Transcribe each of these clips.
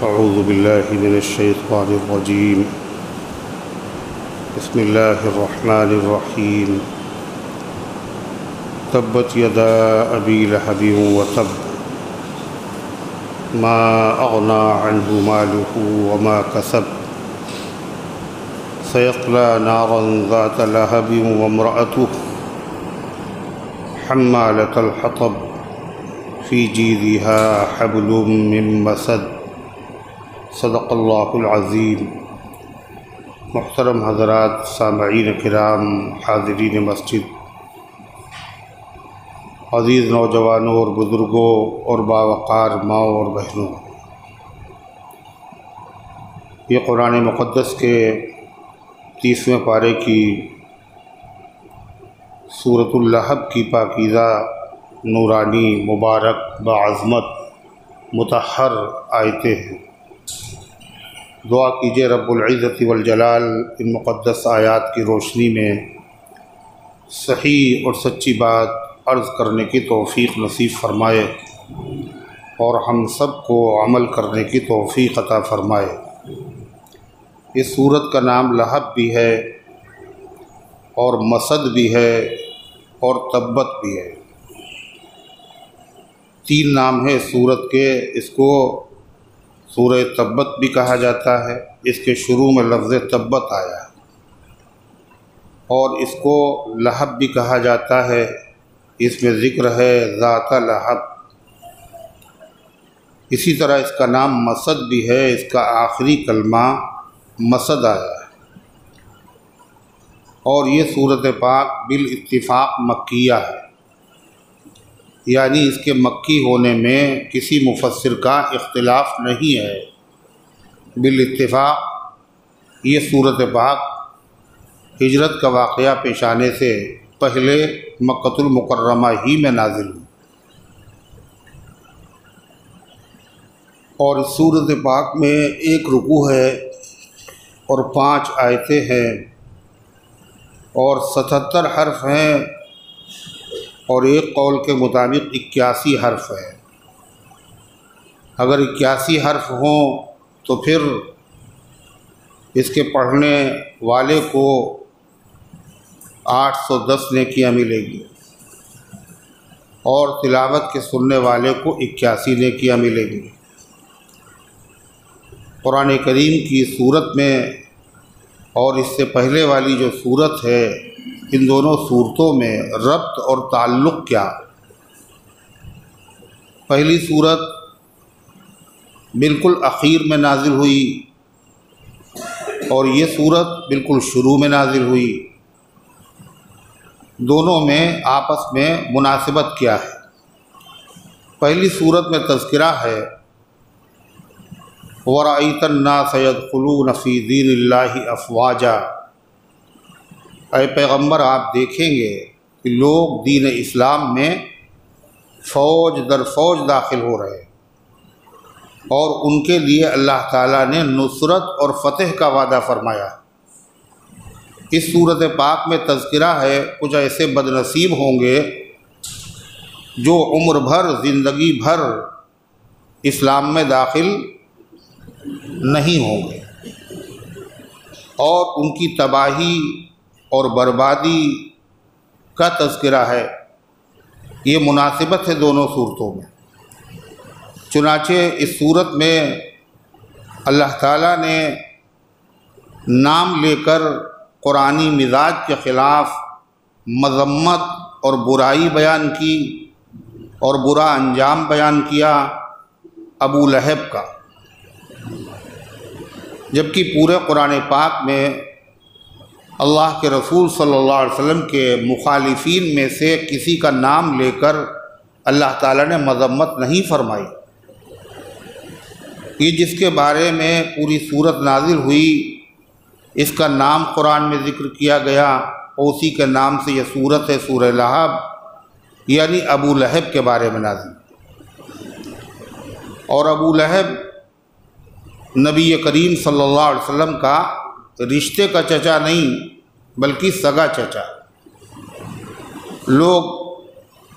أعوذ بالله من الشيطان الرجيم. بسم الله الرحمن الرحيم. تبت يدا أبي لهب وتب ما أغنى عنه ماله وما كسب سيصلى نارا ذات لهب وامرأته حمالة الحطب في جيدها حبل من مسد. صدق اللہ العظیم. محترم حضرات، سامعین کرام، حاضرین مسجد، عزیز نوجوانوں اور بزرگوں اور باوقار ماؤں اور بہنوں، یہ قرآن مقدس کے 30ویں پارے کی سورۃ اللہب کی پاکیزہ، نورانی، مبارک، بعظمت، مطہر آیتیں ہیں. دعا کیجئے رب العزت والجلال ان مقدس آیات کی روشنی میں صحیح اور سچی بات عرض کرنے کی توفیق نصیب فرمائے اور ہم سب کو عمل کرنے کی توفیق عطا فرمائے. اس سورت کا نام لہب بھی ہے اور مسد بھی ہے اور تبت بھی ہے. 3 نام ہیں اس سورت کے. اس کو سورہ تبت بھی کہا جاتا ہے، اس کے شروع میں لفظ تبت آیا ہے، اور اس کو لہب بھی کہا جاتا ہے. اس میں ذکر ہے ذات لہب. اسی طرح اس کا نام مسد بھی ہے، اس کا آخری کلمہ مسد آیا ہے. اور یہ سورۃ پاک بالاتفاق مکیہ ہے، یعنی اس کے مکی ہونے میں کسی مفسر کا اختلاف نہیں ہے. بالاتفاق یہ سورۃ پاک ہجرت کا واقعہ پیش آنے سے پہلے مکۃ المکرمہ ہی میں نازل ہوئی. اور اس سورۃ پاک میں 1 رکوع ہے اور 5 آیتیں ہیں اور 77 حرف ہیں، اور ایک قول کے مطابق 81 حرف ہے. اگر 81 حرف ہوں تو پھر اس کے پڑھنے والے کو 810 نیکیاں ملے گی اور تلاوت کے سننے والے کو 81 نیکیاں ملے گی. قرآن کریم کی صورت میں اور اس سے پہلے والی جو صورت ہے، ان دونوں صورتوں میں ربط اور تعلق کیا؟ پہلی صورت بالکل اخیر میں نازل ہوئی اور یہ صورت بالکل شروع میں نازل ہوئی. دونوں میں آپس میں مناسبت کیا ہے؟ پہلی صورت میں تذکرہ ہے وَرَأَيْتَ النَّاسَ يَدْخُلُونَ فِي دِينِ اللَّهِ أَفْوَاجًا. اے پیغمبر، آپ دیکھیں گے کہ لوگ دین اسلام میں فوج در فوج داخل ہو رہے ہیں، اور ان کے لیے اللہ تعالیٰ نے نصرت اور فتح کا وعدہ فرمایا. اس صورت پاک میں تذکرہ ہے کچھ ایسے بد نصیب ہوں گے جو عمر بھر، زندگی بھر اسلام میں داخل نہیں ہوں گے، اور ان کی تباہی اور بربادی کا تذکرہ ہے. یہ مناسبت ہے دونوں صورتوں میں. چنانچہ اس صورت میں اللہ تعالیٰ نے نام لے کر قرآنی مزاج کے خلاف مذمت اور برائی بیان کی اور برا انجام بیان کیا ابو لہب کا، جبکہ پورے قرآن پاک میں اللہ کے رسول صلی اللہ علیہ وسلم کے مخالفین میں سے کسی کا نام لے کر اللہ تعالیٰ نے مذمت نہیں فرمائی. یہ جس کے بارے میں پوری صورت نازل ہوئی، اس کا نام قرآن میں ذکر کیا گیا، اسی کے نام سے یہ صورت ہے سورہ لہب، یعنی ابو لہب کے بارے میں نازل. اور ابو لہب نبی کریم صلی اللہ علیہ وسلم کا رشتے کا چچا نہیں بلکہ سگا چچا. لوگ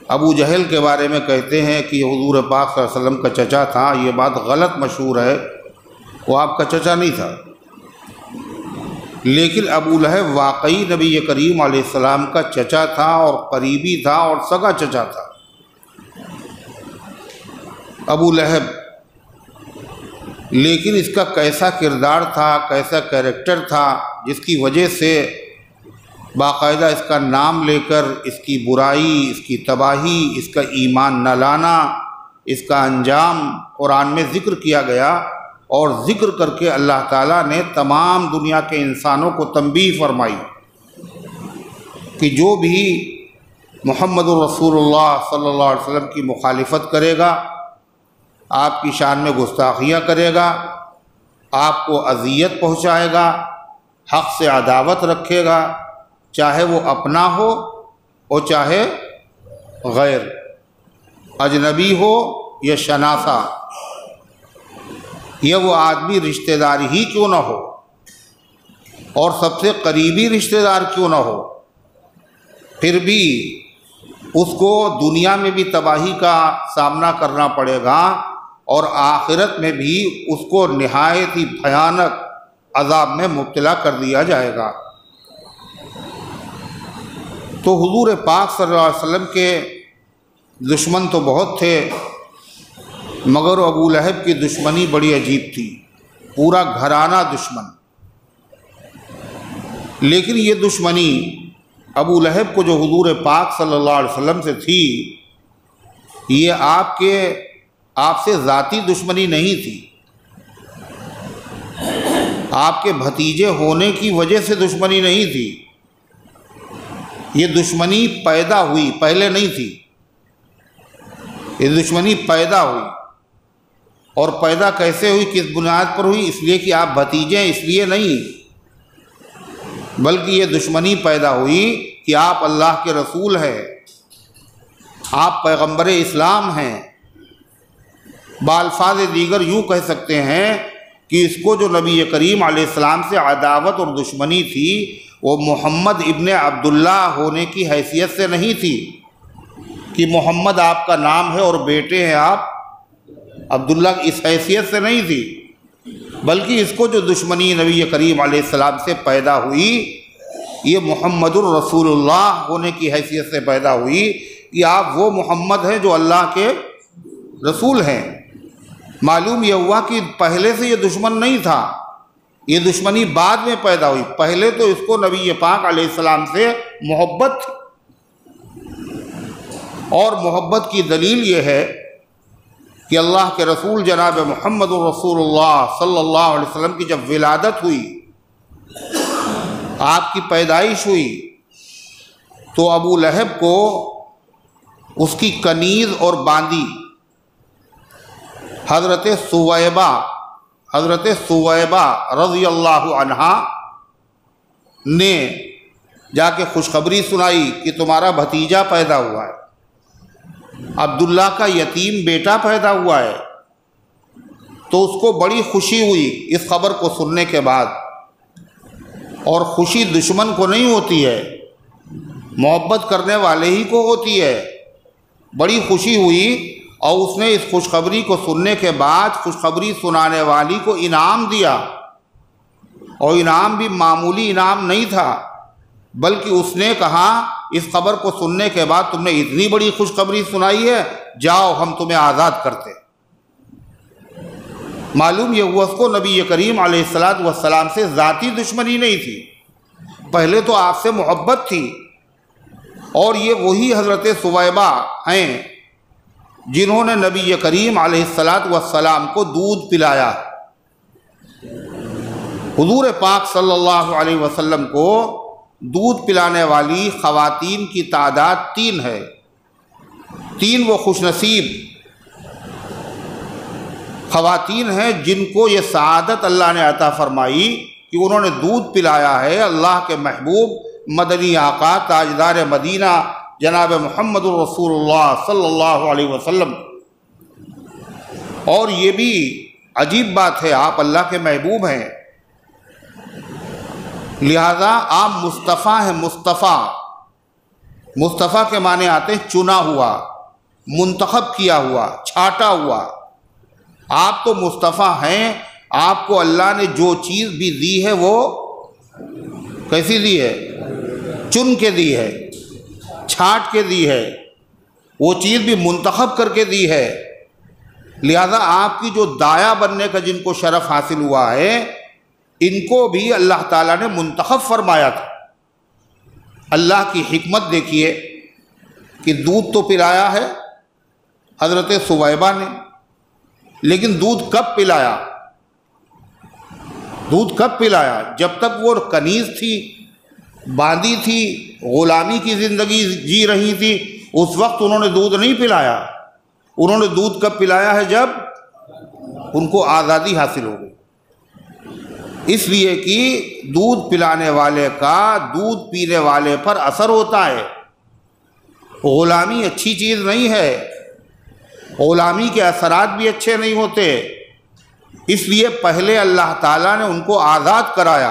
ابو جہل کے بارے میں کہتے ہیں کہ حضور پاک صلی اللہ علیہ وسلم کا چچا تھا. یہ بات غلط مشہور ہے. وہ آپ کا چچا نہیں تھا، لیکن ابو لہب واقعی نبی کریم علیہ السلام کا چچا تھا اور قریبی تھا اور سگا چچا تھا۔ ابو لہب، لیکن اس کا کیسا کردار تھا، کیسا کیریکٹر تھا، جس کی وجہ سے باقاعدہ اس کا نام لے کر اس کی برائی، اس کی تباہی، اس کا ایمان نہ لانا، اس کا انجام قرآن میں ذکر کیا گیا، اور ذکر کر کے اللہ تعالیٰ نے تمام دنیا کے انسانوں کو تنبیہ فرمائی کہ جو بھی محمد الرسول اللہ صلی اللہ علیہ وسلم کی مخالفت کرے گا، آپ کی شان میں گستاخیاں کرے گا، آپ کو اذیت پہنچائے گا، حق سے عداوت رکھے گا، چاہے وہ اپنا ہو اور چاہے غیر، اجنبی ہو یا شناسہ، یا وہ آدمی رشتہ دار ہی کیوں نہ ہو اور سب سے قریبی رشتہ دار کیوں نہ ہو، پھر بھی اس کو دنیا میں بھی تباہی کا سامنا کرنا پڑے گا اور آخرت میں بھی اس کو نہایت ہی بھیانک عذاب میں مبتلا کر دیا جائے گا۔ تو حضور پاک صلی اللہ علیہ وسلم کے دشمن تو بہت تھے، مگر ابو لہب کی دشمنی بڑی عجیب تھی، پورا گھرانہ دشمن۔ لیکن یہ دشمنی ابو لہب کو جو حضور پاک صلی اللہ علیہ وسلم سے تھی، یہ آپ سے ذاتی دشمنی نہیں تھی، آپ کے بھتیجے ہونے کی وجہ سے دشمنی نہیں تھی، یہ دشمنی پیدا ہوئی، پہلے نہیں تھی، یہ دشمنی پیدا ہوئی۔ اور پیدا کیسے ہوئی، کس بنیاد پر ہوئی؟ اس لیے کہ آپ بھتیجے ہیں، اس لیے نہیں، بلکہ یہ دشمنی پیدا ہوئی کہ آپ اللہ کے رسول ہیں، آپ پیغمبر اسلام ہیں۔ بالفاظ دیگر یوں کہہ سکتے ہیں کہ اس کو جو نبی کریم علیہ السلام سے عداوت اور دشمنی تھی، وہ محمد ابن عبداللہ ہونے کی حیثیت سے نہیں تھی کہ محمد آپ کا نام ہے اور بیٹے ہیں آپ عبداللہ، اس حیثیت سے نہیں تھی، بلکہ اس کو جو دشمنی نبی کریم علیہ السلام سے پیدا ہوئی، یہ محمد الرسول اللہ ہونے کی حیثیت سے پیدا ہوئی کہ آپ وہ محمد ہیں جو اللہ کے رسول ہیں۔ معلوم یہ ہوا کہ پہلے سے یہ دشمن نہیں تھا، یہ دشمنی بعد میں پیدا ہوئی، پہلے تو اس کو نبی پاک علیہ السلام سے محبت تھی، اور محبت کی دلیل یہ ہے کہ اللہ کے رسول جناب محمد الرسول اللہ صلی اللہ علیہ وسلم کی جب ولادت ہوئی، آپ کی پیدائش ہوئی، تو ابو لہب کو اس کی کنیز اور باندی حضرت سویبہ رضی اللہ عنہا نے جا کے خوشخبری سنائی کہ تمہارا بھتیجا پیدا ہوا ہے، عبداللہ کا یتیم بیٹا پیدا ہوا ہے۔ تو اس کو بڑی خوشی ہوئی اس خبر کو سننے کے بعد، اور خوشی دشمن کو نہیں ہوتی ہے، محبت کرنے والے ہی کو ہوتی ہے۔ بڑی خوشی ہوئی، اور اس نے اس خوشخبری کو سننے کے بعد خوشخبری سنانے والی کو انعام دیا، اور انعام بھی معمولی انعام نہیں تھا، بلکہ اس نے کہا اس خبر کو سننے کے بعد تم نے اتنی بڑی خوشخبری سنائی ہے، جاؤ ہم تمہیں آزاد کرتے۔ معلوم یہ ہوا اس کو نبی کریم علیہ السلام سے ذاتی دشمنی نہیں تھی، پہلے تو آپ سے محبت تھی، اور یہ وہی حضرت سویبہ ہیں جنہوں نے نبی کریم علیہ السلام کو دودھ پلایا۔ حضور پاک صلی اللہ علیہ وسلم کو دودھ پلانے والی خواتین کی تعداد 3 ہے، 3 وہ خوش نصیب خواتین ہیں جن کو یہ سعادت اللہ نے عطا فرمائی کہ انہوں نے دودھ پلایا ہے اللہ کے محبوب مدنی آقا تاجدار مدینہ جناب محمد الرسول اللہ صلی اللہ علیہ وسلم۔ اور یہ بھی عجیب بات ہے، آپ اللہ کے محبوب ہیں، لہذا آپ مصطفیٰ ہیں۔ مصطفیٰ کے معنی آتے ہیں چنا ہوا، منتخب کیا ہوا، چھاٹا ہوا۔ آپ تو مصطفیٰ ہیں، آپ کو اللہ نے جو چیز بھی دی ہے وہ کیسی دی ہے؟ چن کے دی ہے، چھانٹ کے دی ہے، وہ چیز بھی منتخب کر کے دی ہے۔ لہذا آپ کی جو دایا بننے کا جن کو شرف حاصل ہوا ہے، ان کو بھی اللہ تعالیٰ نے منتخب فرمایا تھا۔ اللہ کی حکمت دیکھیے کہ دودھ تو پلایا ہے حضرت ثویبہ نے، لیکن دودھ کب پلایا؟ دودھ کب پلایا؟ جب تک وہ کنیز تھی، باندھی تھی، غلامی کی زندگی جی رہی تھی، اس وقت انہوں نے دودھ نہیں پلایا۔ انہوں نے دودھ کب پلایا ہے؟ جب ان کو آزادی حاصل ہو گئی۔ اس لیے کہ دودھ پلانے والے کا دودھ پینے والے پر اثر ہوتا ہے۔ غلامی اچھی چیز نہیں ہے، غلامی کے اثرات بھی اچھے نہیں ہوتے۔ اس لیے پہلے اللہ تعالیٰ نے ان کو آزاد کرایا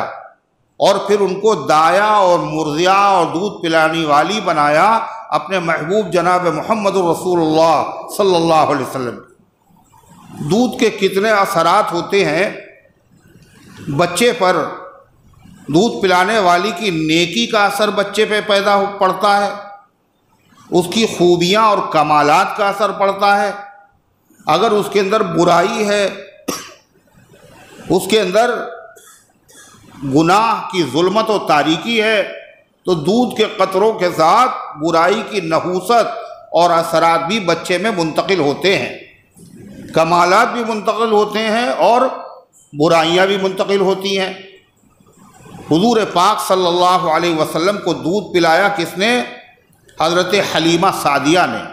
اور پھر ان کو دایا اور مرضیہ اور دودھ پلانی والی بنایا اپنے محبوب جناب محمد رسول اللہ صلی اللہ علیہ وسلم۔ دودھ کے کتنے اثرات ہوتے ہیں بچے پر۔ دودھ پلانے والی کی نیکی کا اثر بچے پہ پیدا پڑتا ہے، اس کی خوبیاں اور کمالات کا اثر پڑتا ہے۔ اگر اس کے اندر برائی ہے، اس کے اندر گناہ کی ظلمت و تاریکی ہے، تو دودھ کے قطروں کے ساتھ برائی کی نحوست اور اثرات بھی بچے میں منتقل ہوتے ہیں، کمالات بھی منتقل ہوتے ہیں اور برائیاں بھی منتقل ہوتی ہیں۔ حضور پاک صلی اللہ علیہ وسلم کو دودھ پلایا کس نے؟ حضرت حلیمہ سعدیہ نے۔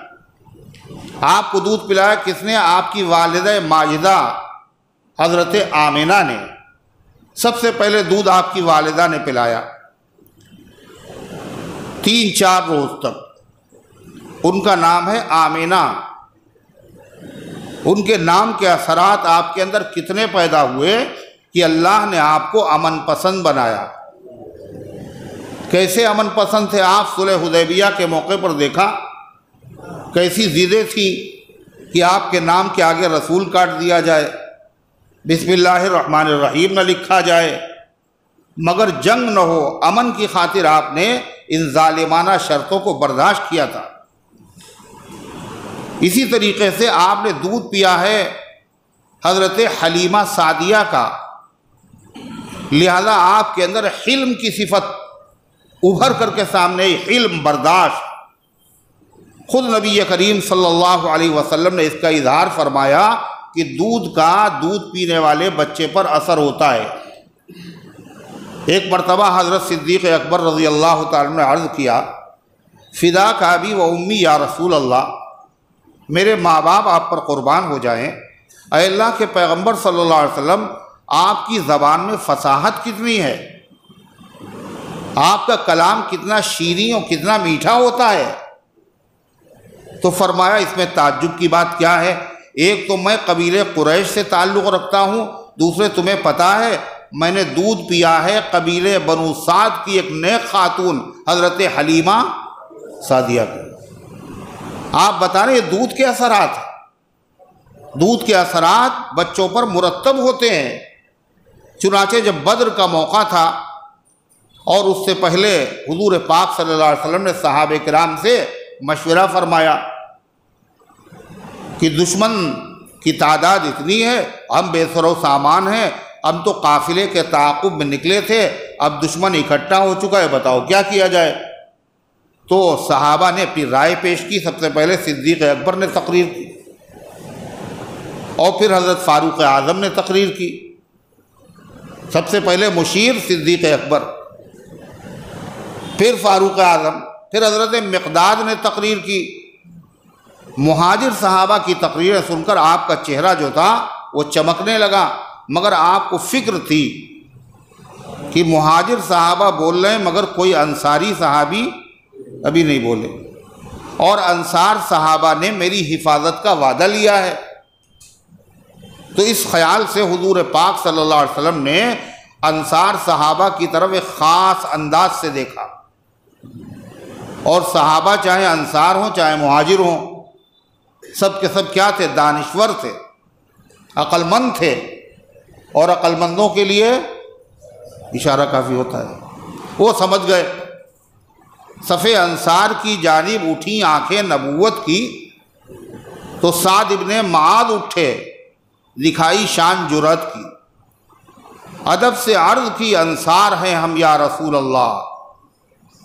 آپ کو دودھ پلایا کس نے؟ آپ کی والدہ ماجدہ حضرت آمنہ نے۔ سب سے پہلے دودھ آپ کی والدہ نے پلایا 3-4 روز تک۔ ان کا نام ہے آمنہ۔ ان کے نام کے اثرات آپ کے اندر کتنے پیدا ہوئے کہ اللہ نے آپ کو امن پسند بنایا۔ کیسے امن پسند تھے آپ؟ صلح حدیبیہ کے موقع پر دیکھا کیسی ضدیں تھی کہ آپ کے نام کے آگے رسول کاٹ دیا جائے، بسم اللہ الرحمن الرحیم نہ لکھا جائے، مگر جنگ نہ ہو، امن کی خاطر آپ نے ان ظالمانہ شرطوں کو برداشت کیا تھا۔ اسی طریقے سے آپ نے دودھ پیا ہے حضرت حلیمہ سعدیہ کا، لہذا آپ کے اندر حلم کی صفت ابھر کر کے سامنے، حلم، برداشت۔ خود نبی کریم صلی اللہ علیہ وسلم نے اس کا اظہار فرمایا کہ دودھ کا دودھ پینے والے بچے پر اثر ہوتا ہے۔ ایک مرتبہ حضرت صدیق اکبر رضی اللہ تعالیٰ عنہ نے عرض کیا، فداک ابی و امی یا رسول اللہ، میرے ماں باپ آپ پر قربان ہو جائیں، اے اللہ کے پیغمبر صلی اللہ علیہ وسلم، آپ کی زبان میں فصاحت کتنی ہے، آپ کا کلام کتنا شیریں اور کتنا میٹھا ہوتا ہے۔ تو فرمایا اس میں تعجب کی بات کیا ہے؟ ایک تو میں قبیلے قریش سے تعلق رکھتا ہوں، دوسرے تمہیں پتہ ہے میں نے دودھ پیا ہے قبیلے بنو سعد کی ایک نیک خاتون حضرت حلیمہ سعدیہ کا۔ آپ بتا رہے ہیں یہ دودھ کے اثرات، دودھ کے اثرات بچوں پر مرتب ہوتے ہیں۔ چنانچہ جب بدر کا موقع تھا اور اس سے پہلے حضور پاک صلی اللہ علیہ وسلم نے صحابہ کرام سے مشورہ فرمایا کہ دشمن کی تعداد اتنی ہے، ہم بے سر و سامان ہیں، ہم تو قافلے کے تعاقب میں نکلے تھے، اب دشمن اکٹھا ہو چکا ہے، بتاؤ کیا کیا جائے؟ تو صحابہ نے اپنی رائے پیش کی۔ سب سے پہلے صدیق اکبر نے تقریر کی اور پھر حضرت فاروق اعظم نے تقریر کی۔ سب سے پہلے مشیر صدیق اکبر، پھر فاروق اعظم، پھر حضرت مقداد نے تقریر کی۔ مہاجر صحابہ کی تقریریں سن کر آپ کا چہرہ جو تھا وہ چمکنے لگا، مگر آپ کو فکر تھی کہ مہاجر صحابہ بول رہے ہیں مگر کوئی انصاری صحابی ابھی نہیں بولے، اور انصار صحابہ نے میری حفاظت کا وعدہ لیا ہے۔ تو اس خیال سے حضور پاک صلی اللہ علیہ وسلم نے انصار صحابہ کی طرف ایک خاص انداز سے دیکھا، اور صحابہ چاہے انصار ہوں چاہے مہاجر ہوں، سب کے سب کیا تھے؟ دانشور تھے، عقل مند تھے۔ اور عقل مندوں کے لیے اشارہ کافی ہوتا ہے۔ وہ سمجھ گئے۔ صف انصار کی جانب اٹھی آنکھیں نبوت کی تو سعد ابن معاذ اٹھے، دکھائی شان جرأت کی، ادب سے عرض کی انصار ہیں ہم یا رسول اللہ،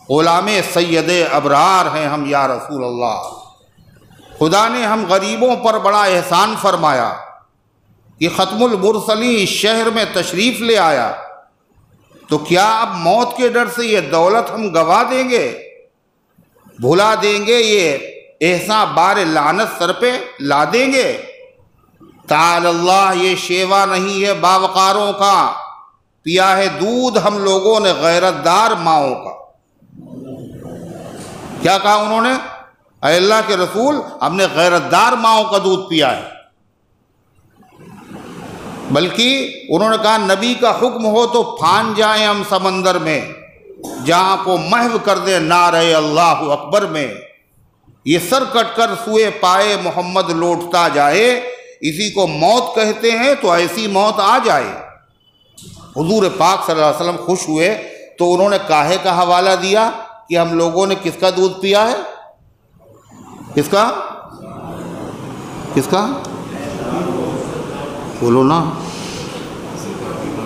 غلام سید ابرار ہیں ہم یا رسول اللہ۔ خدا نے ہم غریبوں پر بڑا احسان فرمایا کہ ختم المرسلین اس شہر میں تشریف لے آیا، تو کیا اب موت کے ڈر سے یہ دولت ہم گوا دیں گے، بھلا دیں گے، یہ احسان بار لعنت سر پہ لا دیں گے؟ تعالی اللہ، یہ شیوا نہیں ہے باوقاروں کا، پیا ہے دودھ ہم لوگوں نے غیرت دار ماؤں کا۔ کیا کہا انہوں نے؟ اے اللہ کے رسول، ہم نے غیرت دار ماؤں کا دودھ پیا ہے۔ بلکہ انہوں نے کہا نبی کا حکم ہو تو پھان جائیں ہم سمندر میں، جہاں کو محو کر دے نعرہ اللہ اکبر میں، یہ سر کٹ کر سوئے پائے محمد لوٹتا جائے، اسی کو موت کہتے ہیں تو ایسی موت آ جائے۔ حضور پاک صلی اللہ علیہ وسلم خوش ہوئے تو انہوں نے کاہے کا حوالہ دیا کہ ہم لوگوں نے کس کا دودھ پیا ہے؟ کس کا؟ کس کا؟ بولو نا،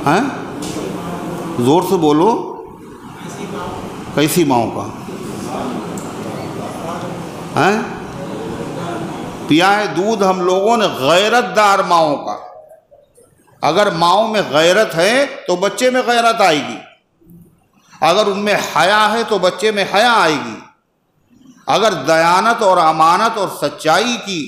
ہیں؟ زور سے بولو۔ کیسی ماؤں کا؟ ہیں؟ پیا ہے دودھ ہم لوگوں نے غیرت دار ماؤں کا۔ اگر ماؤں میں غیرت ہے تو بچے میں غیرت آئے گی، اگر ان میں حیا ہے تو بچے میں حیا آئے گی، اگر دیانت اور امانت اور سچائی کی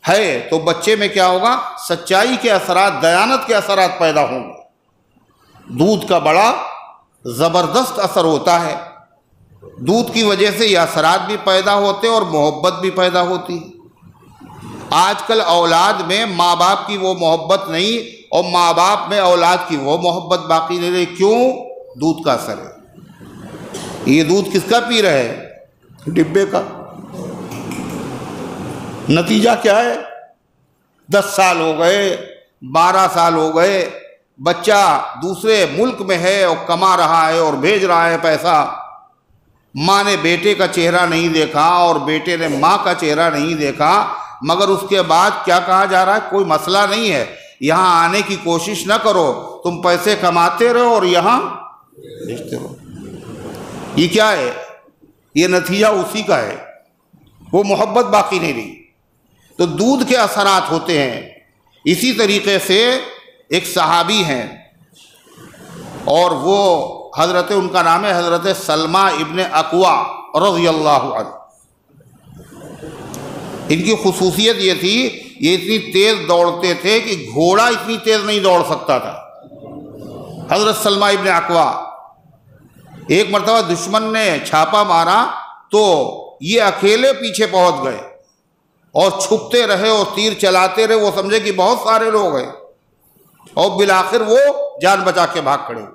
ہے تو بچے میں کیا ہوگا؟ سچائی کے اثرات، دیانت کے اثرات پیدا ہوں گے۔ دودھ کا بڑا زبردست اثر ہوتا ہے، دودھ کی وجہ سے یہ اثرات بھی پیدا ہوتے اور محبت بھی پیدا ہوتی۔ آج کل اولاد میں ماں باپ کی وہ محبت نہیں، اور ماں باپ میں اولاد کی وہ محبت باقی نہیں رہی۔ کیوں؟ دودھ کا اثر ہے۔ یہ دودھ کس کا پی رہے ہیں؟ ڈبے کا۔ نتیجہ کیا ہے؟ 10 سال ہو گئے، 12 سال ہو گئے، بچہ دوسرے ملک میں ہے اور کما رہا ہے اور بھیج رہا ہے پیسہ، ماں نے بیٹے کا چہرہ نہیں دیکھا اور بیٹے نے ماں کا چہرہ نہیں دیکھا، مگر اس کے بعد کیا کہا جا رہا ہے؟ کوئی مسئلہ نہیں ہے، یہاں آنے کی کوشش نہ کرو، تم پیسے کماتے رہو اور یہاں بھیجتے رہو۔ یہ کیا ہے؟ یہ نتیجہ اسی کا ہے، وہ محبت باقی نہیں رہی۔ تو دودھ کے اثرات ہوتے ہیں۔ اسی طریقے سے ایک صحابی ہیں اور وہ حضرت، ان کا نام ہے حضرت سلمہ ابن اکوع رضی اللہ عنہ۔ ان کی خصوصیت یہ تھی، یہ اتنی تیز دوڑتے تھے کہ گھوڑا اتنی تیز نہیں دوڑ سکتا تھا۔ حضرت سلمہ ابن اکوع، ایک مرتبہ دشمن نے چھاپا مارا تو یہ اکیلے پیچھے پہنچ گئے اور چھپتے رہے اور تیر چلاتے رہے، وہ سمجھے کہ بہت سارے لوگ ہیں، اور بالآخر وہ جان بچا کے بھاگ کھڑے ہوئے۔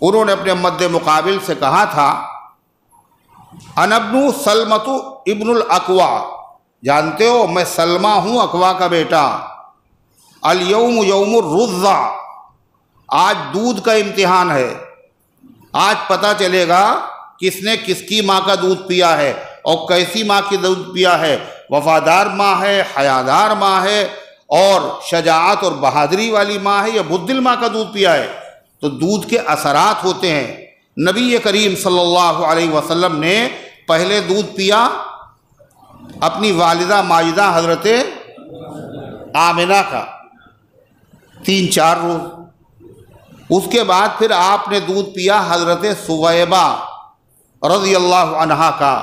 انہوں نے اپنے مد مقابل سے کہا تھا انا ابن سلمۃ ابن الاکوع، جانتے ہو میں سلمہ ہوں اکوع کا بیٹا، الیوم یوم الرضع، آج دودھ کا امتحان ہے، آج پتہ چلے گا کس نے کس کی ماں کا دودھ پیا ہے اور کیسی ماں کی دودھ پیا ہے، وفادار ماں ہے، حیادار ماں ہے اور شجاعت اور بہادری والی ماں ہے، یا بزدل ماں کا دودھ پیا ہے۔ تو دودھ کے اثرات ہوتے ہیں۔ نبی کریم صلی اللہ علیہ وسلم نے پہلے دودھ پیا اپنی والدہ ماجدہ حضرت آمنہ کا 3-4 روز، اس کے بعد پھر آپ نے دودھ پیا حضرت سویبہ رضی اللہ عنہا کا،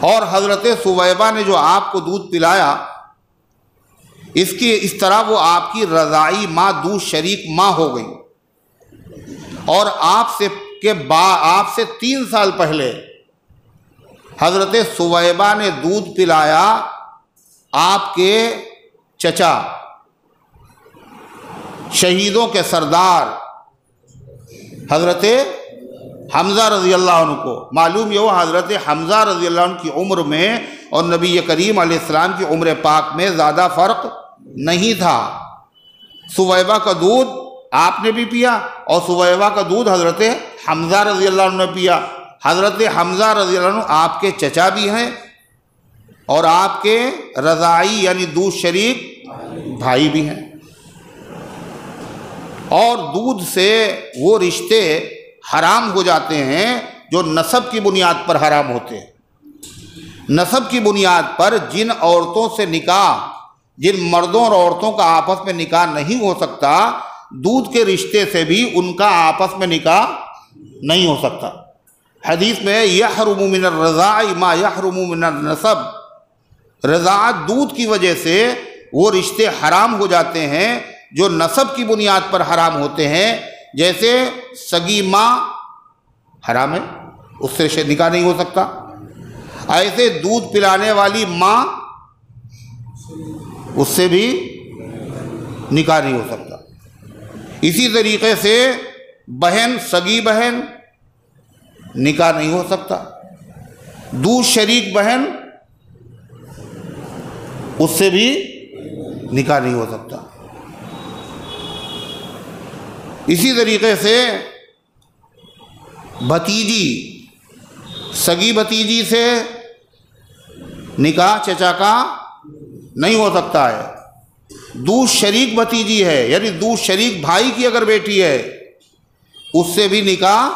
اور حضرت سویبہ نے جو آپ کو دودھ پلایا، اس طرح وہ آپ کی رضاعی ماں، دودھ شریک ماں ہو گئی۔ اور آپ سے 3 سال پہلے حضرت سویبہ نے دودھ پلایا آپ کے چچا، شہیدوں کے سردار حضرت حمزہ رضی اللہ عنہ کو۔ معلوم یہ ہوا حضرت حمزہ رضی اللہ عنہ کی عمر میں اور نبی کریم علیہ السلام کی عمر پاک میں زیادہ فرق نہیں تھا۔ سویبہ کا دودھ آپ نے بھی پیا اور سویبہ کا دودھ حضرت حمزہ رضی اللہ عنہ نے پیا۔ حضرت حمزہ رضی اللہ عنہ آپ کے چچا بھی ہیں اور آپ کے رضاعی یعنی دودھ شریک بھائی بھی ہیں، اور دودھ سے وہ رشتے حرام ہو جاتے ہیں جو نسب کی بنیاد پر حرام ہوتے ہیں۔ نسب کی بنیاد پر جن عورتوں سے نکاح، جن مردوں اور عورتوں کا آپس میں نکاح نہیں ہو سکتا، دودھ کے رشتے سے بھی ان کا آپس میں نکاح نہیں ہو سکتا۔ حدیث میں یحرم من الرضاع ما یحرم من النسب، رضاعت دودھ کی وجہ سے وہ رشتے حرام ہو جاتے ہیں جو نسب کی بنیاد پر حرام ہوتے ہیں، جیسے سگی ماں حرام ہے، اس سے نکاح نہیں ہو سکتا، ایسے دودھ پلانے والی ماں اس سے بھی نکاح نہیں ہو سکتا۔ اسی طریقے سے بہن، سگی بہن نکاح نہیں ہو سکتا، دودھ شریک بہن اس سے بھی نکاح نہیں ہو سکتا۔ اسی طریقے سے بھتیجی، سگی بھتیجی سے نکاح چچا کا نہیں ہو سکتا ہے۔ دودھ شریک بھتیجی ہے یعنی دودھ شریک بھائی کی اگر بیٹی ہے اس سے بھی نکاح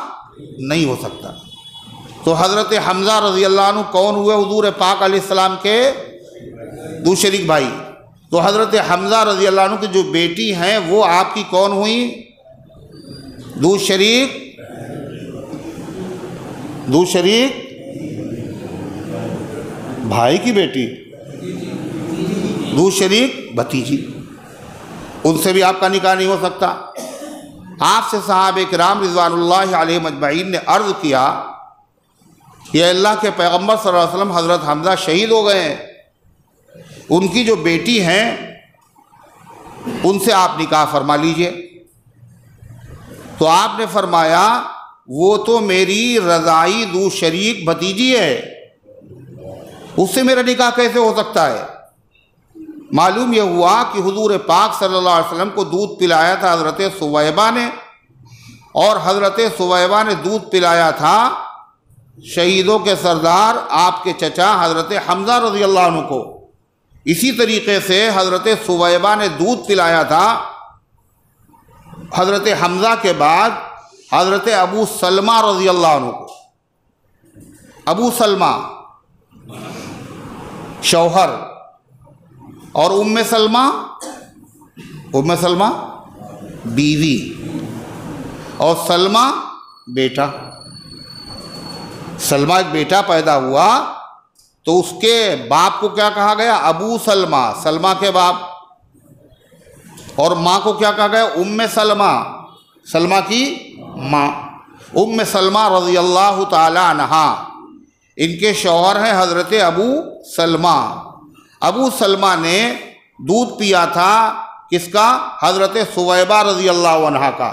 نہیں ہو سکتا۔ تو حضرت حمزہ رضی اللہ عنہ کون ہوئے؟ حضور پاک علیہ السلام کے دودھ شریک بھائی۔ تو حضرت حمزہ رضی اللہ عنہ کی جو بیٹی ہیں وہ آپ کی کون ہوئی؟ دودھ شریک بھائی کی بیٹی، دودھ شریک بھتیجی، ان سے بھی آپ کا نکاح نہیں ہو سکتا۔ آپ سے صحابہ کرام رضوان اللہ علیہم اجمعین نے عرض کیا کہ اللہ کے پیغمبر صلی اللہ علیہ وسلم، حضرت حمزہ شہید ہو گئے ہیں، ان کی جو بیٹی ہیں ان سے آپ نکاح فرما لیجئے۔ تو آپ نے فرمایا وہ تو میری رضاعی دودھ شریک بھتیجی ہے، اس سے میرا نکاح کیسے ہو سکتا ہے؟ معلوم یہ ہوا کہ حضور پاک صلی اللہ علیہ وسلم کو دودھ پلایا تھا حضرت سویبہ نے، اور حضرت سویبہ نے دودھ پلایا تھا شہیدوں کے سردار آپ کے چچا حضرت حمزہ رضی اللہ عنہ کو۔ اسی طریقے سے حضرت سویبہ نے دودھ پلایا تھا حضرت حمزہ کے بعد حضرت ابو سلمہ رضی اللہ عنہ کو۔ ابو سلمہ شوہر اور ام سلمہ بیوی اور سلمہ بیٹا۔ سلمہ ایک بیٹا پیدا ہوا تو اس کے باپ کو کیا کہا گیا؟ ابو سلمہ، سلمہ کے باپ، اور ماں کو کیا کہا گیا؟ ام سلمہ، سلمہ کی ماں۔ ام سلمہ رضی اللہ تعالی عنہا، ان کے شوہر ہیں حضرت ابو سلمہ۔ ابو سلمہ نے دودھ پیا تھا کس کا؟ حضرت سویبہ رضی اللہ عنہا کا۔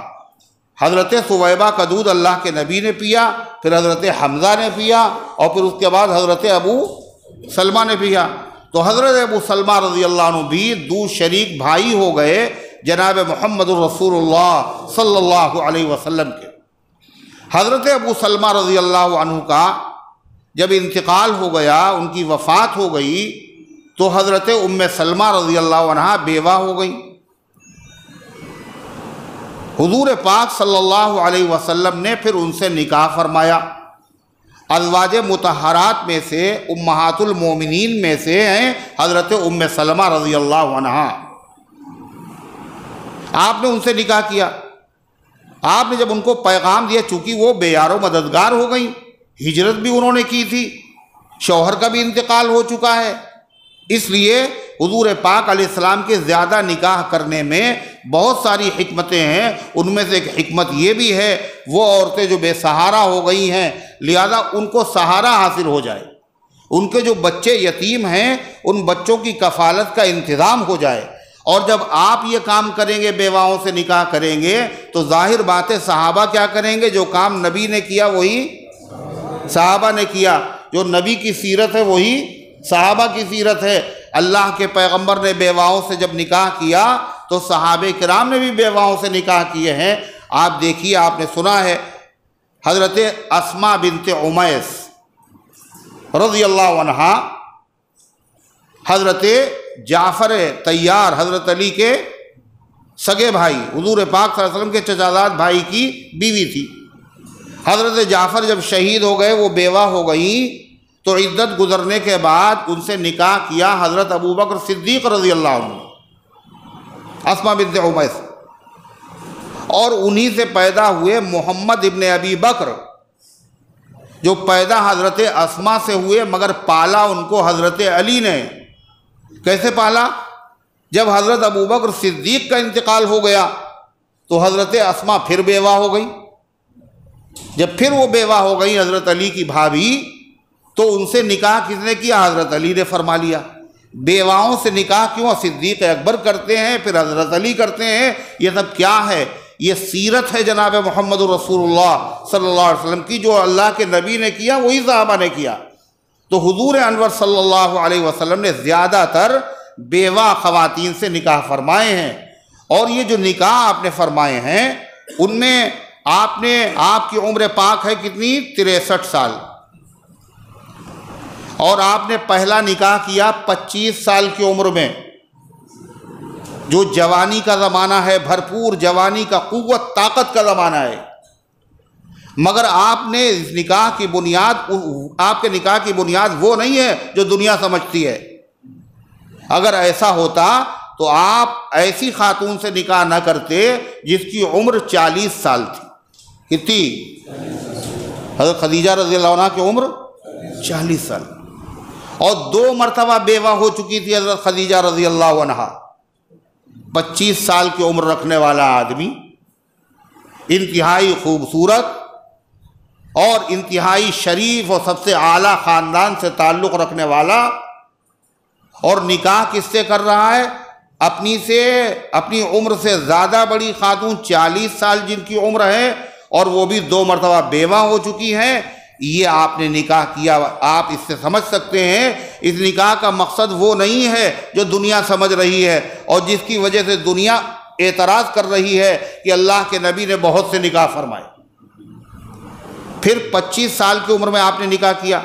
حضرت سویبہ کا دودھ اللہ کے نبی نے پیا، پھر حضرت حمزہ نے پیا، اور پھر اس کے بعد حضرت ابو سلمہ نے پیا۔ تو حضرت ابو سلمہ رضی اللہ عنہ بھی دودھ شریک بھائی ہو گئے جناب محمد الرسول اللہ صلی اللہ علیہ وسلم کے۔ حضرت ابو سلمہ رضی اللہ عنہ کا جب انتقال ہو گیا، ان کی وفات ہو گئی، تو حضرت ام سلمہ رضی اللہ عنہ بیوہ ہو گئی۔ حضور پاک صلی اللہ علیہ وسلم نے پھر ان سے نکاح فرمایا۔ ازواج مطہرات میں سے، امہات المومنین میں سے ہیں حضرت ام سلمہ رضی اللہ عنہ۔ آپ نے ان سے نکاح کیا۔ آپ نے جب ان کو پیغام دیا، چونکہ وہ بے یار و مددگار ہو گئیں، ہجرت بھی انہوں نے کی تھی، شوہر کا بھی انتقال ہو چکا ہے، اس لیے حضور پاک علیہ السلام کے زیادہ نکاح کرنے میں بہت ساری حکمتیں ہیں۔ ان میں سے ایک حکمت یہ بھی ہے وہ عورتیں جو بے سہارا ہو گئی ہیں، لہذا ان کو سہارا حاصل ہو جائے، ان کے جو بچے یتیم ہیں ان بچوں کی کفالت کا انتظام ہو جائے۔ اور جب آپ یہ کام کریں گے، بیواؤں سے نکاح کریں گے، تو ظاہر بات ہے صحابہ کیا کریں گے؟ جو کام نبی نے کیا وہی صحابہ نے کیا، جو نبی کی سیرت ہے وہی صحابہ کی سیرت ہے۔ اللہ کے پیغمبر نے بیواؤں سے جب نکاح کیا تو صحابہ کرام نے بھی بیواؤں سے نکاح کیے ہیں۔ آپ دیکھیے، آپ نے سنا ہے حضرت اسماء بنت عمیس رضی اللہ عنہا حضرت جعفر طیار حضرت علی کے سگے بھائی، حضور پاک صلی اللہ علیہ وسلم کے چچازاد بھائی کی بیوی تھی۔ حضرت جعفر جب شہید ہو گئے، وہ بیوہ ہو گئیں، تو عدت گزرنے کے بعد ان سے نکاح کیا حضرت ابوبکر صدیق رضی اللہ عنہ، اسماء بنت عمیس، اور انہی سے پیدا ہوئے محمد ابن ابی بکر، جو پیدا حضرت اسماء سے ہوئے، مگر پالا ان کو حضرت علی نے۔ کیسے پالا؟ جب حضرت ابوبکر صدیق کا انتقال ہو گیا تو حضرت اسماء پھر بیوہ ہو گئی۔ جب پھر وہ بیوہ ہو گئی حضرت علی کی بھابھی، تو ان سے نکاح کس نے کیا؟ حضرت علی نے فرما لیا۔ بیواؤں سے نکاح کیوں صدیق اکبر کرتے ہیں، پھر حضرت علی کرتے ہیں؟ یہ سب کیا ہے؟ یہ سیرت ہے جناب محمد رسول اللہ صلی اللہ علیہ وسلم کی، جو اللہ کے نبی نے کیا وہی صحابہ نے کیا۔ تو حضور انور صلی اللہ علیہ وسلم نے زیادہ تر بیوہ خواتین سے نکاح فرمائے ہیں، اور یہ جو نکاح آپ نے فرمائے ہیں ان میں آپ کی عمر پاک ہے کتنی؟ 63 سال، اور آپ نے پہلا نکاح کیا 25 سال کی عمر میں، جو جوانی کا زمانہ ہے، بھرپور جوانی کا، قوت طاقت کا زمانہ ہے، مگر آپ نے اس نکاح کی بنیاد، آپ کے نکاح کی بنیاد وہ نہیں ہے جو دنیا سمجھتی ہے۔ اگر ایسا ہوتا تو آپ ایسی خاتون سے نکاح نہ کرتے جس کی عمر 40 سال تھی۔ کتنی؟ حضرت خدیجہ رضی اللہ عنہ کی عمر 40 سال، اور 2 مرتبہ بیوہ ہو چکی تھی حضرت خدیجہ رضی اللہ عنہ۔ 25 سال کی عمر رکھنے والا آدمی، انتہائی خوبصورت اور انتہائی شریف اور سب سے اعلیٰ خاندان سے تعلق رکھنے والا، اور نکاح کس سے کر رہا ہے؟ اپنی عمر سے زیادہ بڑی خاتون، 40 سال جن کی عمر ہے، اور وہ بھی 2 مرتبہ بیوہ ہو چکی ہیں۔ یہ آپ نے نکاح کیا۔ آپ اس سے سمجھ سکتے ہیں اس نکاح کا مقصد وہ نہیں ہے جو دنیا سمجھ رہی ہے، اور جس کی وجہ سے دنیا اعتراض کر رہی ہے کہ اللہ کے نبی نے بہت سے نکاح فرمائے۔ پھر 25 سال کی عمر میں آپ نے نکاح کیا،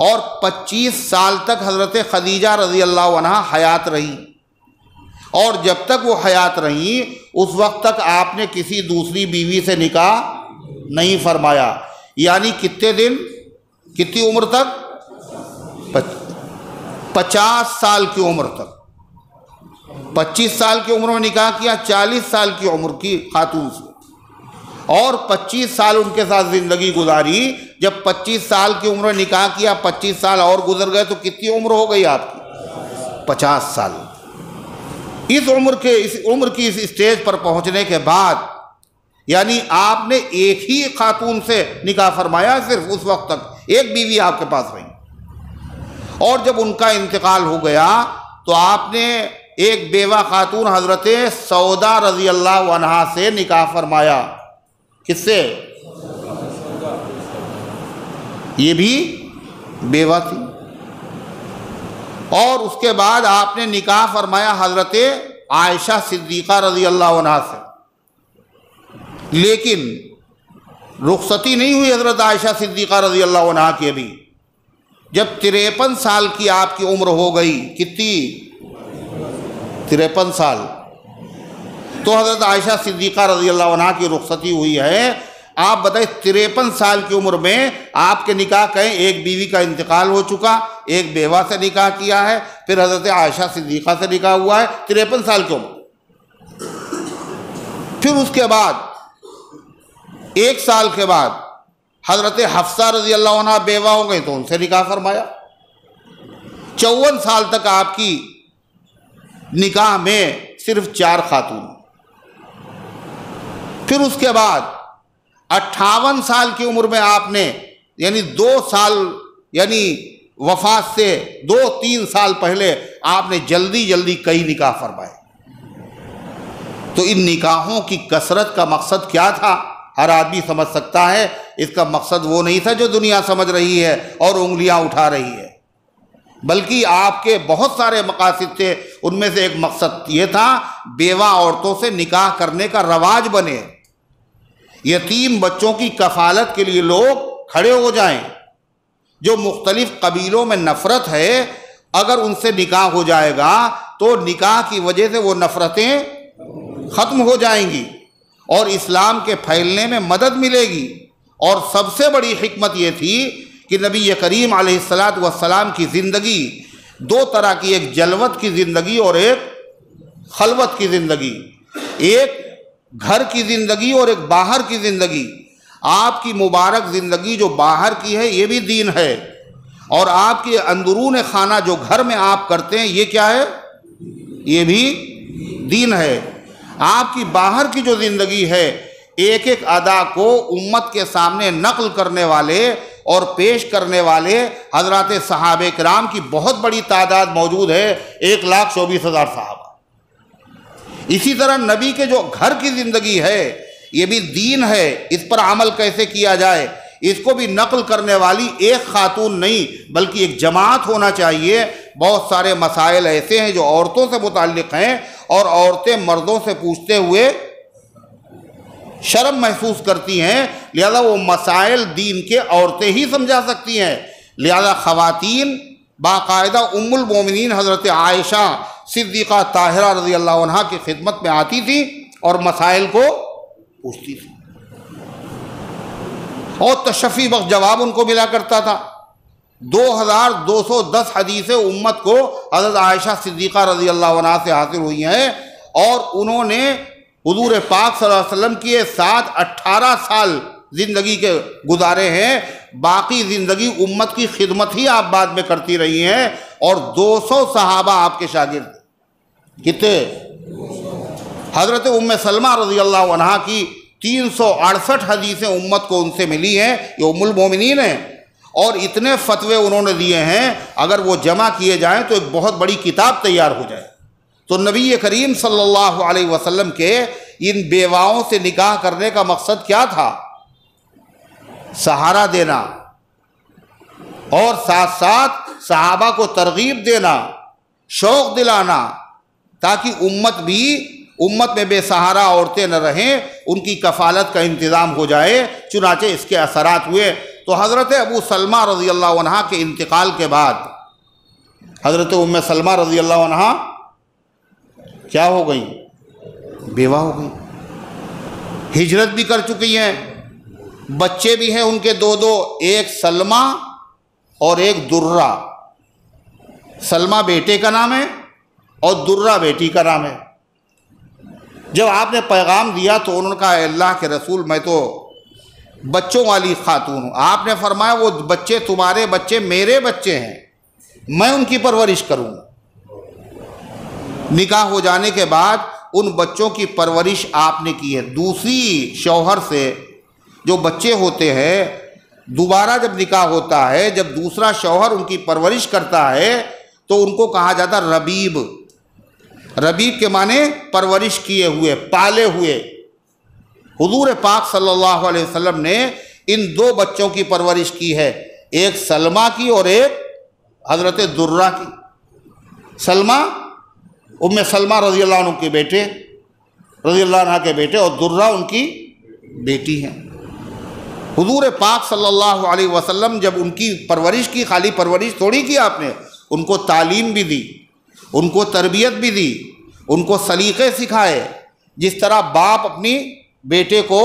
اور 25 سال تک حضرت خدیجہ رضی اللہ عنہ حیات رہی، اور جب تک وہ حیات رہی اس وقت تک آپ نے کسی دوسری بیوی سے نکاح نہیں فرمایا۔ یعنی کتنے دن، کتنی عمر تک؟ 50 سال کی عمر تک۔ 25 سال کی عمر میں نکاح کیا 40 سال کی عمر کی خاتون سے، اور 25 سال ان کے ساتھ زندگی گزاری۔ جب 25 سال کی عمر میں نکاح کیا، 25 سال اور گزر گئے تو کتنی عمر ہو گئی آپ کی؟ 50 سال۔ اس عمر کی اس اسٹیج پر پہنچنے کے بعد، یعنی آپ نے ایک ہی خاتون سے نکاح فرمایا، صرف اس وقت تک ایک بیوی آپ کے پاس رہی، اور جب ان کا انتقال ہو گیا تو آپ نے ایک بیوہ خاتون حضرت سودا رضی اللہ عنہا سے نکاح فرمایا۔ کس سے؟ یہ بھی بیوہ تھی۔ اور اس کے بعد آپ نے نکاح فرمایا حضرت عائشہ صدیقہ رضی اللہ عنہا سے، لیکن رخصتی نہیں ہوئی حضرت عائشہ صدیقہ رضی اللہ عنہا کی ابھی۔ جب 53 سال کی آپ کی عمر ہو گئی، کتنی؟ 53 سال، تو حضرت عائشہ صدیقہ رضی اللہ عنہا کی رخصتی ہوئی ہے۔ آپ بتائیں 53 سال کی عمر میں آپ کے نکاح کہیں ایک بیوی کا انتقال ہو چکا، ایک بیوہ سے نکاح کیا ہے، پھر حضرت عائشہ صدیقہ سے نکاح ہوا ہے 53 سال کی عمر۔ پھر اس کے بعد 1 سال کے بعد حضرت حفصہ رضی اللہ عنہ بیوہ ہو گئی تو ان سے نکاح فرمایا۔ 54 سال تک آپ کی نکاح میں صرف 4 خاتون۔ پھر اس کے بعد 58 سال کی عمر میں آپ نے، یعنی 2 سال، یعنی وفات سے 2-3 سال پہلے آپ نے جلدی کئی نکاح فرمائے۔ تو ان نکاحوں کی کثرت کا مقصد کیا تھا؟ ہر آدمی سمجھ سکتا ہے۔ اس کا مقصد وہ نہیں تھا جو دنیا سمجھ رہی ہے اور انگلیاں اٹھا رہی ہے۔ بلکہ آپ کے بہت سارے مقاصد تھے، ان میں سے ایک مقصد یہ تھا بیوہ عورتوں سے نکاح کرنے کا رواج بنے، یتیم بچوں کی کفالت کے لیے لوگ کھڑے ہو جائیں۔ جو مختلف قبیلوں میں نفرت ہے، اگر ان سے نکاح ہو جائے گا تو نکاح کی وجہ سے وہ نفرتیں ختم ہو جائیں گی اور اسلام کے پھیلنے میں مدد ملے گی۔ اور سب سے بڑی حکمت یہ تھی کہ نبی کریم علیہ الصلاۃ والسلام کی زندگی دو طرح کی، ایک جلوت کی زندگی اور ایک خلوت کی زندگی، ایک گھر کی زندگی اور ایک باہر کی زندگی۔ آپ کی مبارک زندگی جو باہر کی ہے یہ بھی دین ہے، اور آپ کے اندرون خانہ جو گھر میں آپ کرتے ہیں یہ کیا ہے؟ یہ بھی دین ہے۔ آپ کی باہر کی جو زندگی ہے، ایک ایک ادا کو امت کے سامنے نقل کرنے والے اور پیش کرنے والے حضرات صحابہ کرام کی بہت بڑی تعداد موجود ہے، 1,24,000 صحابہ۔ اسی طرح نبی کے جو گھر کی زندگی ہے یہ بھی دین ہے، اس پر عمل کیسے کیا جائے، اس کو بھی نقل کرنے والی ایک خاتون نہیں بلکہ ایک جماعت ہونا چاہیے۔ بہت سارے مسائل ایسے ہیں جو عورتوں سے متعلق ہیں اور عورتیں مردوں سے پوچھتے ہوئے شرم محسوس کرتی ہیں، لہذا وہ مسائل دین کے عورتیں ہی سمجھا سکتی ہیں۔ لہذا خواتین باقاعدہ ام المومنین حضرت عائشہ صدیقہ طاہرہ رضی اللہ عنہا کی خدمت میں آتی تھی اور مسائل کو پوچھتی تھی، اور تشفی بخش جواب ان کو ملا کرتا تھا۔ 2210 حدیثیں امت کو حضرت عائشہ صدیقہ رضی اللہ عنہا سے حاصل ہوئی ہیں، اور انہوں نے حضور پاک صلی اللہ علیہ وسلم کی ساتھ 18 سال زندگی کے گزارے ہیں، باقی زندگی امت کی خدمت ہی آپ بعد میں کرتی رہی ہیں، اور 200 صحابہ آپ کے شاگرد تھے۔ کتنے؟ حضرت ام سلمہ رضی اللہ عنہا کی 368 حدیثیں امت کو ان سے ملی ہیں، یہ ام المومنین ہیں، اور اتنے فتوے انہوں نے دیے ہیں، اگر وہ جمع کیے جائیں تو ایک بہت بڑی کتاب تیار ہو جائے۔ تو نبی کریم صلی اللہ علیہ وسلم کے ان بیواؤں سے نکاح کرنے کا مقصد کیا تھا؟ سہارا دینا، اور ساتھ ساتھ صحابہ کو ترغیب دینا، شوق دلانا، تاکہ امت میں بے سہارا عورتیں نہ رہیں، ان کی کفالت کا انتظام ہو جائے۔ چنانچہ اس کے اثرات ہوئے۔ تو حضرت ابو سلمہ رضی اللہ عنہ کے انتقال کے بعد حضرت ام سلمہ رضی اللہ عنہ کیا ہو گئیں؟ بیوہ ہو گئیں، ہجرت بھی کر چکی ہیں، بچے بھی ہیں ان کے دو، ایک سلمہ اور ایک درہ۔ سلمہ بیٹے کا نام ہے اور درہ بیٹی کا نام ہے۔ جب آپ نے پیغام دیا تو انہوں نے کہا، اے اللہ کے رسول، میں تو بچوں والی خاتون ہوں۔ آپ نے فرمایا وہ بچے تمہارے بچے میرے بچے ہیں، میں ان کی پرورش کروں۔ نکاح ہو جانے کے بعد ان بچوں کی پرورش آپ نے کی ہے۔ دوسری شوہر سے جو بچے ہوتے ہیں، دوبارہ جب نکاح ہوتا ہے، جب دوسرا شوہر ان کی پرورش کرتا ہے تو ان کو کہا جاتا ربیب۔ ربیب کے معنی پرورش کیے ہوئے، پالے ہوئے۔ حضور پاک صلی اللہ علیہ وسلم نے ان دو بچوں کی پرورش کی ہے، ایک سلمہ کی اور ایک حضرت درہ کی۔ سلمہ ام سلمہ رضی اللہ عنہ کے بیٹے، رضی اللہ عنہ کے بیٹے، اور درہ ان کی بیٹی ہیں۔ حضور پاک صلی اللہ علیہ وسلم جب ان کی پرورش کی، خالی پرورش تھوڑی کی آپ نے، ان کو تعلیم بھی دی، ان کو تربیت بھی دی، ان کو سلیقے سکھائے۔ جس طرح باپ اپنی بیٹے کو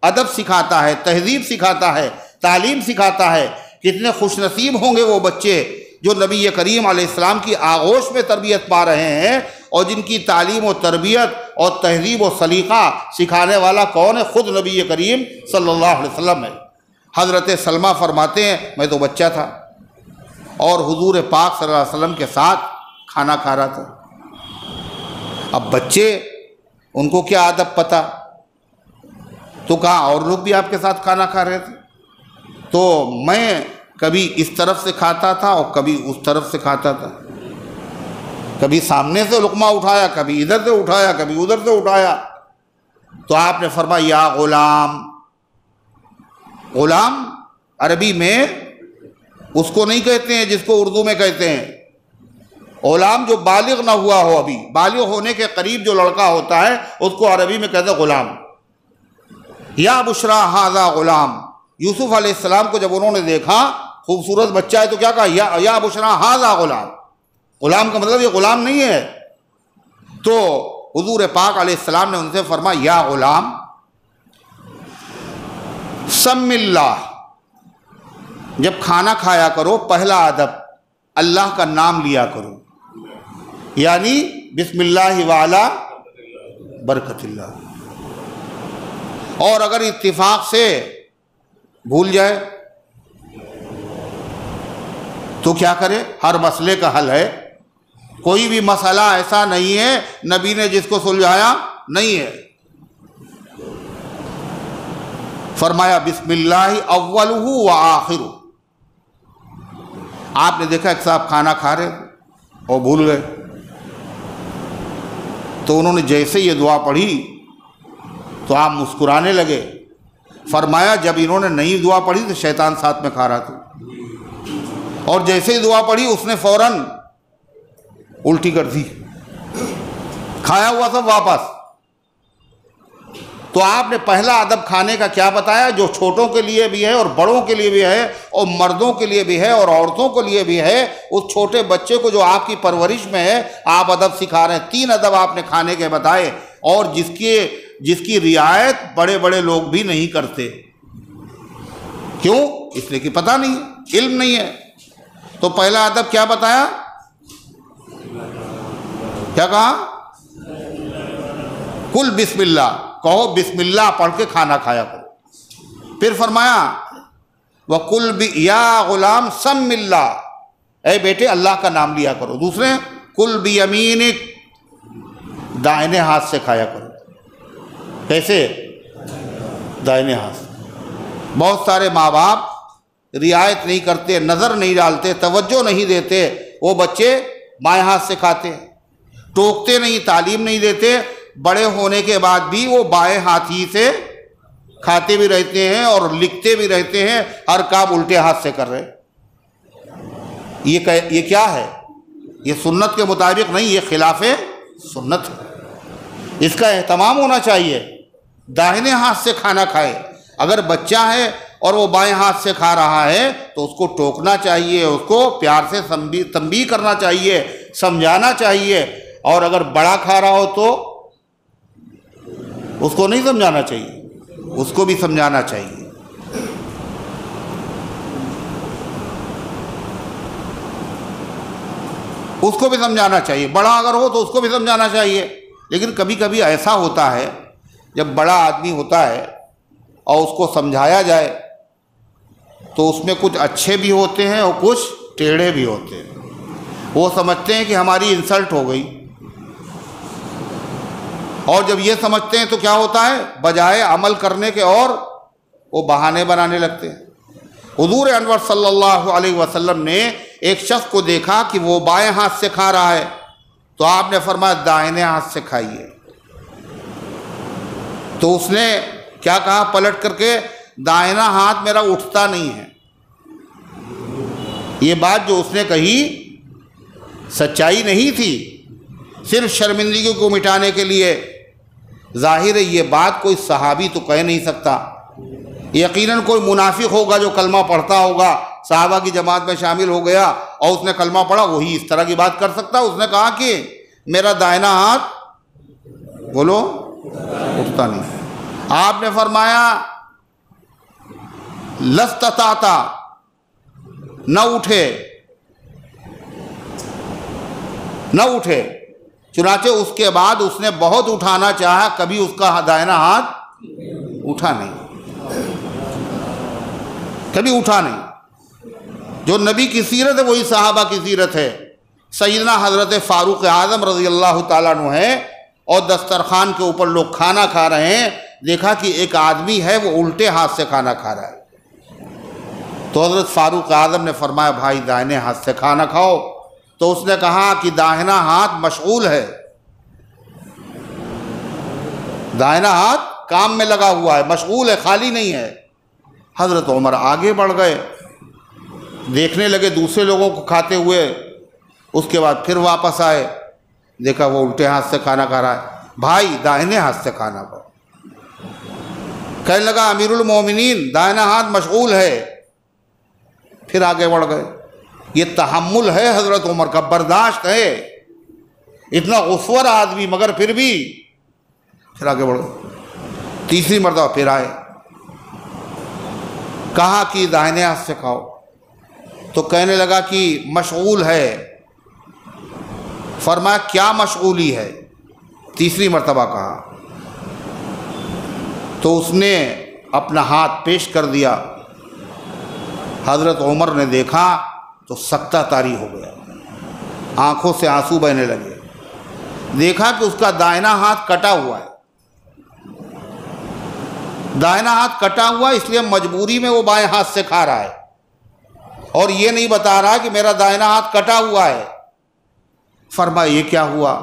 ادب سکھاتا ہے، تہذیب سکھاتا ہے، تعلیم سکھاتا ہے، کتنے خوش نصیب ہوں گے وہ بچے جو نبی کریم علیہ السلام کی آغوش میں تربیت پا رہے ہیں، اور جن کی تعلیم و تربیت اور تہذیب و سلیقہ سکھانے والا کون ہے؟ خود نبی کریم صلی اللہ علیہ وسلم ہے۔ حضرت سلمہ فرماتے ہیں میں تو بچہ تھا اور حضور پاک صلی اللہ علیہ وسلم کے ساتھ کھانا کھا رہا تھا۔ اب بچے، ان کو کیا ادب پتہ، تو کہا اور لوگ بھی آپ کے ساتھ کھانا کھا رہے تھے، تو میں کبھی اس طرف سے کھاتا تھا اور کبھی اس طرف سے کھاتا تھا، کبھی سامنے سے لقمہ اٹھایا، کبھی ادھر سے اٹھایا، کبھی ادھر سے اٹھایا۔ تو آپ نے فرمایا یا غلام۔ غلام عربی میں اس کو نہیں کہتے ہیں جس کو اردو میں کہتے ہیں غلام جو بالغ نہ ہوا ہو، ابھی بالغ ہونے کے قریب جو لڑکا ہوتا ہے اس کو عربی میں کہتے ہیں غلام۔ یا بشرا ھذا غلام، یوسف علیہ السلام کو جب انہوں نے دیکھا خوبصورت بچہ ہے تو کیا کہا؟ یا بشرا ھذا غلام۔ غلام کا مطلب یہ غلام نہیں ہے۔ تو حضور پاک علیہ السلام نے ان سے فرمایا یا غلام سم اللہ، جب کھانا کھایا کرو پہلا ادب اللہ کا نام لیا کرو، یعنی بسم اللہ وعلا برکت اللہ۔ اور اگر اتفاق سے بھول جائے تو کیا کرے؟ ہر مسئلے کا حل ہے، کوئی بھی مسئلہ ایسا نہیں ہے نبی نے جس کو سلجھایا نہیں ہے۔ فرمایا بسم اللہ اولہ و آخرہ۔ آپ نے دیکھا ایک صاحب کھانا کھا رہے اور بھول گئے، تو انہوں نے جیسے یہ دعا پڑھی تو آپ مسکرانے لگے۔ فرمایا جب انہوں نے نئی دعا پڑھی تو شیطان ساتھ میں کھا رہا تھا، اور جیسے ہی دعا پڑھی اس نے فوراً الٹی کر دی، کھایا ہوا سب واپس۔ تو آپ نے پہلا ادب کھانے کا کیا بتایا، جو چھوٹوں کے لیے بھی ہے اور بڑوں کے لیے بھی ہے اور مردوں کے لیے بھی ہے اور عورتوں کے لیے بھی ہے۔ اس چھوٹے بچے کو جو آپ کی پرورش میں ہے آپ ادب سکھا رہے ہیں۔ 3 ادب آپ نے کھانے کے بتائے، اور جس کی رعایت بڑے بڑے لوگ بھی نہیں کرتے۔ کیوں؟ اس لیے کہ پتہ نہیں، علم نہیں ہے۔ تو پہلا ادب کیا بتایا؟ کیا کہا؟ کل بسم اللہ، کہو بسم اللہ پڑھ کے کھانا کھایا کرو۔ پھر فرمایا وَقُلْ یا غلام سم اللہ، اے بیٹے اللہ کا نام لیا کرو۔ دوسرے کل بیمینک، دائنے ہاتھ سے کھایا کرو۔ کیسے؟ دائنے ہاتھ سے۔ بہت سارے ماں باپ رعایت نہیں کرتے، نظر نہیں ڈالتے، توجہ نہیں دیتے، وہ بچے بائیں ہاتھ سے کھاتے ہیں، ٹوکتے نہیں، تعلیم نہیں دیتے، بڑے ہونے کے بعد بھی وہ بائیں ہاتھی سے کھاتے بھی رہتے ہیں اور لکھتے بھی رہتے ہیں، ہر کام الٹے ہاتھ سے کر رہے۔ یہ کیا ہے؟ یہ سنت کے مطابق نہیں، یہ خلاف سنت ہے۔ اس کا اہتمام ہونا چاہیے، داہنے ہاتھ سے کھانا کھائے۔ اگر بچہ ہے اور وہ بائیں ہاتھ سے کھا رہا ہے تو اس کو ٹوکنا چاہیے، اس کو پیار سے تنبیہ کرنا چاہیے، سمجھانا چاہیے۔ اور اگر بڑا کھا رہا ہو تو اس کو نہیں سمجھانا چاہیے، اس کو بھی سمجھانا چاہیے۔ اس کو بھی سمجھانا چاہیے، بڑا اگر ہو تو اس کو بھی سمجھانا چاہیے۔ لیکن کبھی کبھی ایسا ہوتا ہے جب بڑا آدمی ہوتا ہے اور اس کو سمجھایا جائے تو اس میں کچھ اچھے بھی ہوتے ہیں اور کچھ ٹیڑھے بھی ہوتے ہیں۔ وہ سمجھتے ہیں کہ ہماری انسلٹ ہو گئی، اور جب یہ سمجھتے ہیں تو کیا ہوتا ہے، بجائے عمل کرنے کے اور وہ بہانے بنانے لگتے ہیں۔ حضور انور صلی اللہ علیہ وسلم نے ایک شخص کو دیکھا کہ وہ بائیں ہاتھ سے کھا رہا ہے، تو آپ نے فرمایا دائنے ہاتھ سے کھائیے۔ تو اس نے کیا کہا پلٹ کر کے، دائنا ہاتھ میرا اٹھتا نہیں ہے۔ یہ بات جو اس نے کہی سچائی نہیں تھی، صرف شرمندگی کو مٹانے کے لیے۔ ظاہر ہے یہ بات کوئی صحابی تو کہہ نہیں سکتا، یقیناً کوئی منافق ہوگا جو کلمہ پڑھتا ہوگا، صحابہ کی جماعت میں شامل ہو گیا اور اس نے کلمہ پڑھا، وہی اس طرح کی بات کر سکتا۔ اس نے کہا کہ میرا دائنا ہاتھ بولو اٹھتا نہیں۔ آپ نے فرمایا لستطعت، نہ اٹھے۔ چنانچہ اس کے بعد اس نے بہت اٹھانا چاہا، کبھی اس کا دائنا ہاتھ اٹھا نہیں، کبھی اٹھا نہیں۔ جو نبی کی سیرت ہے وہی صحابہ کی سیرت ہے۔ سیدنا حضرت فاروق اعظم رضی اللہ تعالیٰ عنہ ہے اور دسترخوان کے اوپر لوگ کھانا کھا رہے ہیں، دیکھا کہ ایک آدمی ہے وہ الٹے ہاتھ سے کھانا کھا رہا ہے۔ تو حضرت فاروق اعظم نے فرمایا بھائی دائنے ہاتھ سے کھانا کھاؤ۔ تو اس نے کہا کہ داہنا ہاتھ مشغول ہے، داہنا ہاتھ کام میں لگا ہوا ہے، مشغول ہے، خالی نہیں ہے۔ حضرت عمر آگے بڑھ گئے، دیکھنے لگے دوسرے لوگوں کو کھاتے ہوئے، اس کے بعد پھر واپس آئے، دیکھا وہ الٹے ہاتھ سے کھانا کھا رہا ہے، بھائی دائنے ہاتھ سے کھانا کھاؤ۔ کہنے لگا امیر المومنین دائنا ہاتھ مشغول ہے، پھر آگے بڑھ گئے۔ یہ تحمل ہے حضرت عمر کا، برداشت ہے، اتنا غسور آدمی مگر پھر بھی پھر آگے بڑھ گئے۔ تیسری مرتبہ پھر آئے، کہا کہ دائنے ہاتھ سے کھاؤ، تو کہنے لگا کہ مشغول ہے۔ فرمایا کیا مشغولی ہے؟ تیسری مرتبہ کہا تو اس نے اپنا ہاتھ پیش کر دیا۔ حضرت عمر نے دیکھا تو سکتہ طاری ہو گیا، آنکھوں سے آنسو بہنے لگے۔ دیکھا کہ اس کا دائنا ہاتھ کٹا ہوا ہے، دائنا ہاتھ کٹا ہوا اس لیے مجبوری میں وہ بائیں ہاتھ سے کھا رہا ہے، اور یہ نہیں بتا رہا کہ میرا دائنا ہاتھ کٹا ہوا ہے۔ فرمایا یہ کیا ہوا؟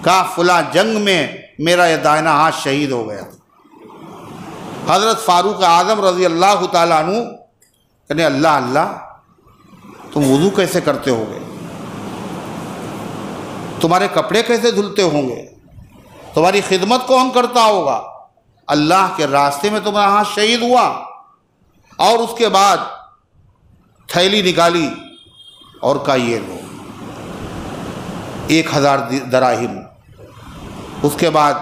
کہا فلاں جنگ میں میرا یہ دائنا ہاتھ شہید ہو گیا۔ حضرت فاروق اعظم رضی اللہ تعالیٰ عنہ کہنے اللہ اللہ، تم وضو کیسے کرتے ہو گے؟ تمہارے کپڑے کیسے دھلتے ہوں گے؟ تمہاری خدمت کون کرتا ہوگا؟ اللہ کے راستے میں تمہارا ہاتھ شہید ہوا۔ اور اس کے بعد تھیلی نکالی اور کہا یہ لو 1000 دراہم۔ اس کے بعد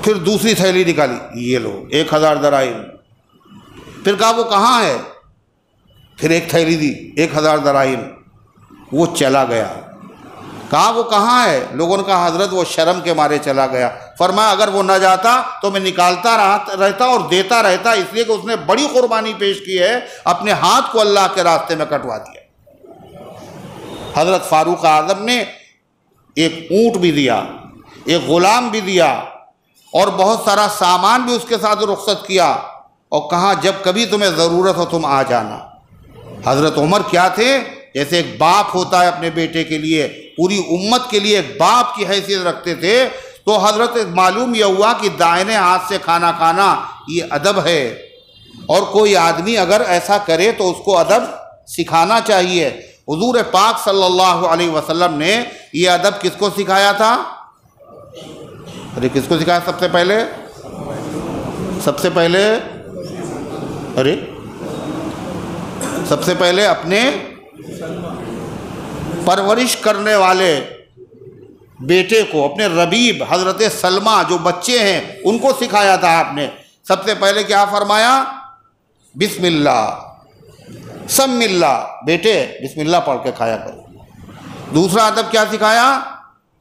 پھر دوسری تھیلی نکالی، یہ لو 1000 دراہم۔ پھر کہا وہ کہاں ہے؟ پھر ایک تھیلی دی 1000 دراہم، وہ چلا گیا۔ کہا وہ کہاں ہے؟ لوگوں نے کہا حضرت وہ شرم کے مارے چلا گیا۔ فرمایا اگر وہ نہ جاتا تو میں نکالتا رہتا اور دیتا رہتا، اس لیے کہ اس نے بڑی قربانی پیش کی ہے، اپنے ہاتھ کو اللہ کے راستے میں کٹوا دیا۔ حضرت فاروق اعظم نے ایک اونٹ بھی دیا، ایک غلام بھی دیا، اور بہت سارا سامان بھی اس کے ساتھ رخصت کیا، اور کہا جب کبھی تمہیں ضرورت ہو تم آ جانا۔ حضرت عمر کیا تھے؟ جیسے ایک باپ ہوتا ہے اپنے بیٹے کے لیے، پوری امت کے لیے ایک باپ کی حیثیت رکھتے تھے۔ تو حضرت معلوم یہ ہوا کہ دائنے ہاتھ سے کھانا کھانا یہ ادب ہے، اور کوئی آدمی اگر ایسا کرے تو اس کو ادب سکھانا چاہیے۔ حضور پاک صلی اللہ علیہ وسلم نے یہ ادب کس کو سکھایا تھا؟ ارے کس کو سکھایا سب سے پہلے؟ سب سے پہلے اپنے پرورش کرنے والے بیٹے کو، اپنے ربیب حضرت سلمہ جو بچے ہیں ان کو سکھایا تھا آپ نے۔ سب سے پہلے کیا فرمایا؟ بسم اللہ، سم اللہ، بیٹے بسم اللہ پڑھ کے کھایا کرو۔ دوسرا ادب کیا سکھایا؟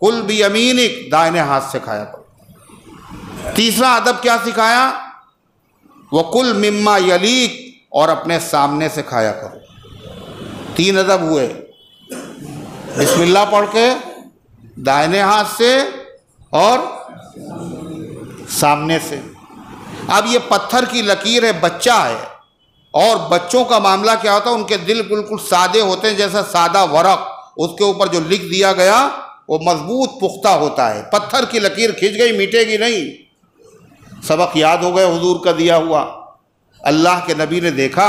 کل بیمینک، دائنے ہاتھ سے کھایا کرو۔ تیسرا ادب کیا سکھایا؟ وَقُلْ مِمَّا يَلِيكَ، اور اپنے سامنے سے کھایا کرو۔ 3 ادب ہوئے، بسم اللہ پڑھ کے، دائنے ہاتھ سے، اور سامنے سے۔ اب یہ پتھر کی لکیر ہے، بچہ ہے، اور بچوں کا معاملہ کیا ہوتا ہے؟ ان کے دل بالکل سادے ہوتے ہیں، جیسا سادہ ورق، اس کے اوپر جو لکھ دیا گیا وہ مضبوط پختہ ہوتا ہے۔ پتھر کی لکیر کھنچ گئی مٹے گی نہیں۔ سبق یاد ہو گئے حضور کا دیا ہوا۔ اللہ کے نبی نے دیکھا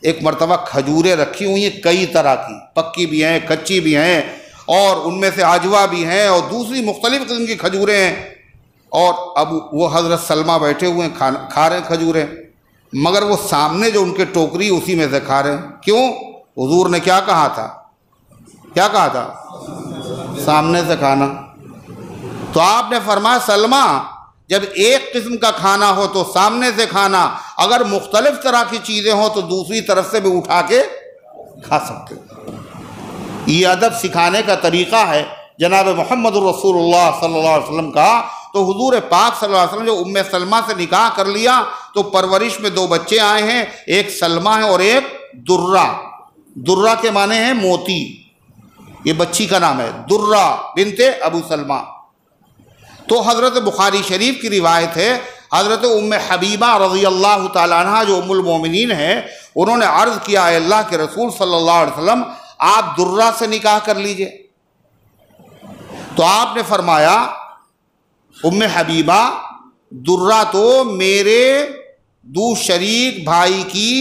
ایک مرتبہ کھجوریں رکھی ہوئی ہیں کئی طرح کی، پکی بھی ہیں، کچی بھی ہیں، اور ان میں سے عجوا بھی ہیں، اور دوسری مختلف قسم کی کھجوریں ہیں، اور اب وہ حضرت سلمہ بیٹھے ہوئے ہیں، کھا رہے ہیں کھجوریں، مگر وہ سامنے جو ان کے ٹوکری اسی میں سے کھا رہے ہیں۔ کیوں؟ حضور نے کیا کہا تھا؟ کیا کہا تھا؟ سامنے سے کھانا۔ تو آپ نے فرمایا سلمہ جب ایک قسم کا کھانا ہو تو سامنے سے کھانا، اگر مختلف طرح کی چیزیں ہوں تو دوسری طرف سے بھی اٹھا کے کھا سکتے ہو۔ یہ ادب سکھانے کا طریقہ ہے جناب محمد رسول اللہ صلی اللہ علیہ وسلم کا۔ تو حضور پاک صلی اللہ علیہ وسلم جو ام سلمہ سے نکاح کر لیا تو پرورش میں 2 بچے آئے ہیں، ایک سلمہ ہے اور ایک درہ۔ درہ کے معنی ہیں موتی، یہ بچی کا نام ہے درہ بنت ابو سلمہ۔ تو حضرت بخاری شریف کی روایت ہے، حضرت ام حبیبہ رضی اللہ تعالیٰ عنہ جو ام المومنین ہیں، انہوں نے عرض کیا اے اللہ کے رسول صلی اللہ علیہ وسلم آپ درہ سے نکاح کر لیجئے۔ تو آپ نے فرمایا ام حبیبہ درہ تو میرے دو شریک بھائی کی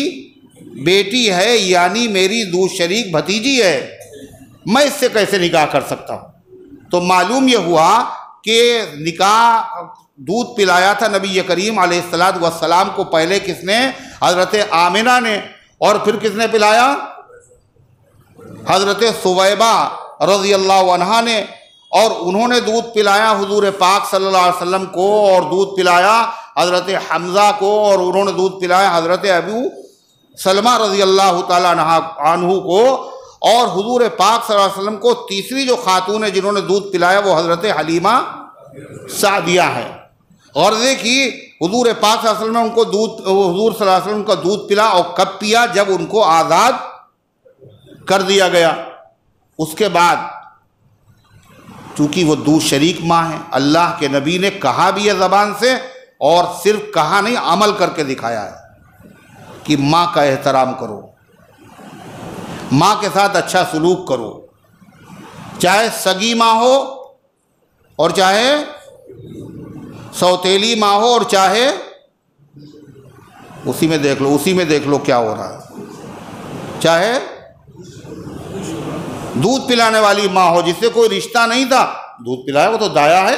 بیٹی ہے یعنی میری دودھ شریک بھتیجی ہے، میں اس سے کیسے نکاح کر سکتا ہوں؟ تو معلوم یہ ہوا کہ نکاح دودھ پلایا تھا نبی کریم علیہ السلام کو پہلے کس نے؟ حضرت آمنہ نے، اور پھر کس نے پلایا؟ حضرت ثویبہ رضی اللہ عنہا نے، اور انہوں نے دودھ پلایا حضور پاک صلی اللہ علیہ وسلم کو، اور دودھ پلایا حضرت حمزہ کو، اور انہوں نے دودھ پلایا حضرت ابو سلمہ رضی اللہ تعالیٰ عنہ کو، اور حضور پاک صلی اللہ علیہ وسلم کو تیسری جو خاتون ہے جنہوں نے دودھ پلایا وہ حضرت حلیمہ سعدیہ ہے۔ غرضے کی حضور پاک صلی اللہ علیہ وسلم نے ان کو حضور صلی اللہ علیہ وسلم کا دودھ پلا، اور کب پیا؟ جب ان کو آزاد کر دیا گیا۔ اس کے بعد چونکہ وہ دودھ شریک ماں ہے، اللہ کے نبی نے کہا بھی ہے زبان سے، اور صرف کہا نہیں عمل کر کے دکھایا ہے کہ ماں کا احترام کرو، ماں کے ساتھ اچھا سلوک کرو، چاہے سگی ماں ہو اور چاہے سوتیلی ماں ہو، اور چاہے اسی میں دیکھ لو کیا ہو رہا ہے، چاہے دودھ پلانے والی ماں ہو جس سے کوئی رشتہ نہیں تھا، دودھ پلایا وہ تو دایا ہے،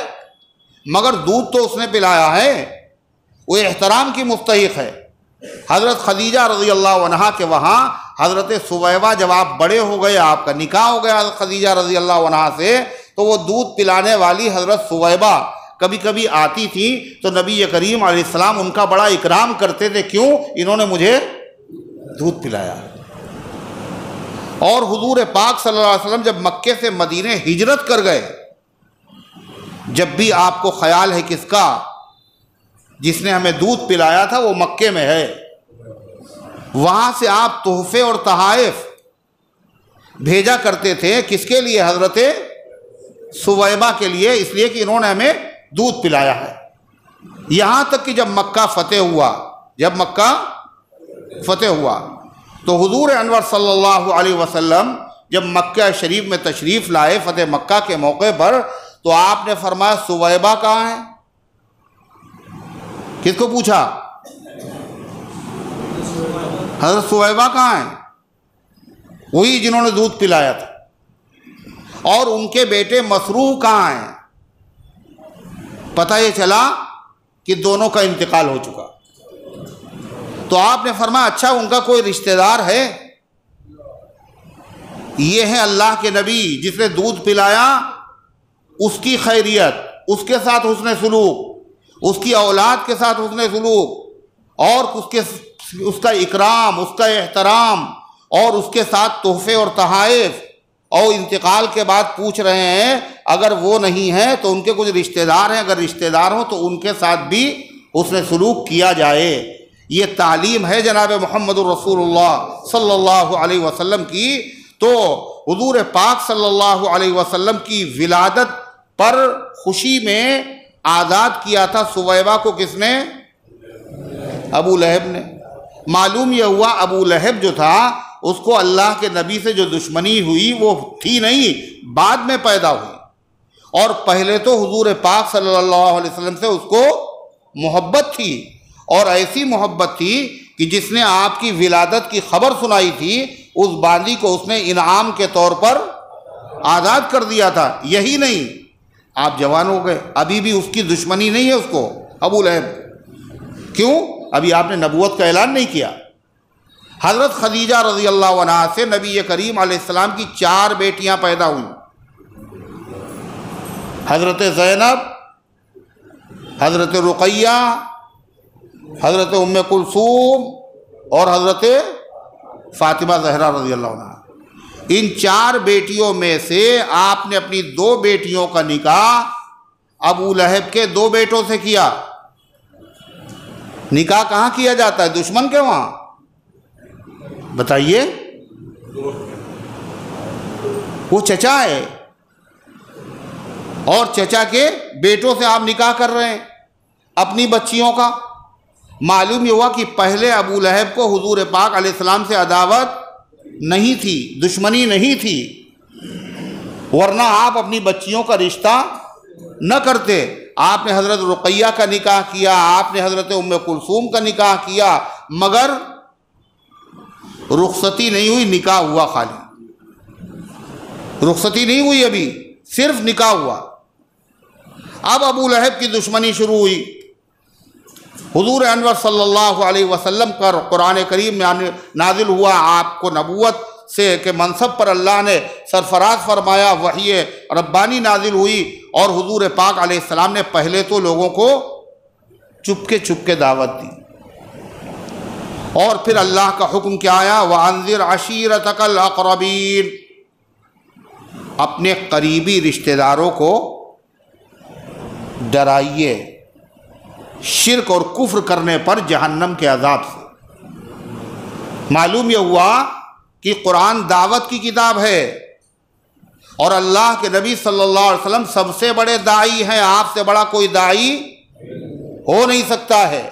مگر دودھ تو اس نے پلایا ہے، وہ احترام کی مستحق ہے۔ حضرت خدیجہ رضی اللہ عنہا کے وہاں حضرت ثویبہ جب آپ بڑے ہو گئے، آپ کا نکاح ہو گیا حضرت خدیجہ رضی اللہ عنہا سے، تو وہ دودھ پلانے والی حضرت ثویبہ کبھی کبھی آتی تھی تو نبی کریم علیہ السلام ان کا بڑا اکرام کرتے تھے، کیوں؟ انہوں نے مجھے دودھ پلایا۔ اور حضور پاک صلی اللہ علیہ وسلم جب مکے سے مدینے ہجرت کر گئے، جب بھی آپ کو خیال ہے کس کا؟ جس نے ہمیں دودھ پلایا تھا وہ مکے میں ہے، وہاں سے آپ تحفے اور تحائف بھیجا کرتے تھے، کس کے لیے؟ حضرت ثویبہ کے لیے، اس لیے کہ انہوں نے ہمیں دودھ پلایا ہے۔ یہاں تک کہ جب مکہ فتح ہوا تو حضور انور صلی اللہ علیہ وسلم جب مکہ شریف میں تشریف لائے فتح مکہ کے موقع پر، تو آپ نے فرمایا ثویبہ کہاں ہے؟ کس کو پوچھا؟ حضرت ثویبہ کہاں ہیں؟ وہی جنہوں نے دودھ پلایا تھا۔ اور ان کے بیٹے مسروع کہاں ہیں؟ پتہ یہ چلا کہ دونوں کا انتقال ہو چکا۔ تو آپ نے فرمایا اچھا ان کا کوئی رشتہ دار ہے؟ یہ ہے اللہ کے نبی جس نے دودھ پلایا، اس کی خیریت، اس کے ساتھ حسن سلوک، اس کی اولاد کے ساتھ حسن سلوک، اور اس کا اکرام، اس کا احترام، اور اس کے ساتھ تحفے اور تحائف، اور انتقال کے بعد پوچھ رہے ہیں اگر وہ نہیں ہیں تو ان کے کچھ رشتہ دار ہیں، اگر رشتہ دار ہوں تو ان کے ساتھ بھی حسن سلوک کیا جائے۔ یہ تعلیم ہے جناب محمد الرسول اللہ صلی اللہ علیہ وسلم کی۔ تو حضور پاک صلی اللہ علیہ وسلم کی ولادت پر خوشی میں آزاد کیا تھا ثویبہ کو کس نے؟ ابو لہب نے۔ معلوم یہ ہوا ابو لہب جو تھا اس کو اللہ کے نبی سے جو دشمنی ہوئی وہ تھی نہیں، بعد میں پیدا ہوئی، اور پہلے تو حضور پاک صلی اللہ علیہ وسلم سے اس کو محبت تھی، اور ایسی محبت تھی کہ جس نے آپ کی ولادت کی خبر سنائی تھی اس باندی کو اس نے انعام کے طور پر آزاد کر دیا تھا۔ یہی نہیں، آپ جوان ہو گئے، ابھی بھی اس کی دشمنی نہیں ہے اس کو ابو لہب۔ کیوں؟ ابھی آپ نے نبوت کا اعلان نہیں کیا۔ حضرت خدیجہ رضی اللہ عنہا سے نبی کریم علیہ السلام کی 4 بیٹیاں پیدا ہوئیں، حضرت زینب، حضرت رقیہ، حضرت ام کلثوم اور حضرت فاطمہ زہرا رضی اللہ عنہا۔ ان 4 بیٹیوں میں سے آپ نے اپنی 2 بیٹیوں کا نکاح ابو لہب کے 2 بیٹوں سے کیا۔ نکاح کہاں کیا جاتا ہے؟ دشمن کے وہاں؟ بتائیے، وہ چچا ہے اور چچا کے بیٹوں سے آپ نکاح کر رہے ہیں اپنی بچیوں کا۔ معلوم یہ ہوا کہ پہلے ابو لہب کو حضور پاک علیہ السلام سے عداوت نہیں تھی، دشمنی نہیں تھی، ورنہ آپ اپنی بچیوں کا رشتہ نہ کرتے۔ آپ نے حضرت رقیہ کا نکاح کیا، آپ نے حضرت ام کلثوم کا نکاح کیا، مگر رخصتی نہیں ہوئی، نکاح ہوا، خالی رخصتی نہیں ہوئی، ابھی صرف نکاح ہوا۔ اب ابو لہب کی دشمنی شروع ہوئی۔ حضور انور صلی اللہ علیہ وسلم پر قرآن کریم نازل ہوا، آپ کو نبوت سے کہ منصب پر اللہ نے سرفراز فرمایا، وحی ربانی نازل ہوئی، اور حضور پاک علیہ السلام نے پہلے تو لوگوں کو چپکے دعوت دی، اور پھر اللہ کا حکم کیا آیا، وَأَنذِرْ عَشِيرَتَكَ الْأَقْرَبِينَ، اپنے قریبی رشتہ داروں کو ڈرائیے شرک اور کفر کرنے پر جہنم کے عذاب سے۔ معلوم یہ ہوا کہ قرآن دعوت کی کتاب ہے، اور اللہ کے نبی صلی اللہ علیہ وسلم سب سے بڑے داعی ہیں، آپ سے بڑا کوئی داعی ہو نہیں سکتا ہے،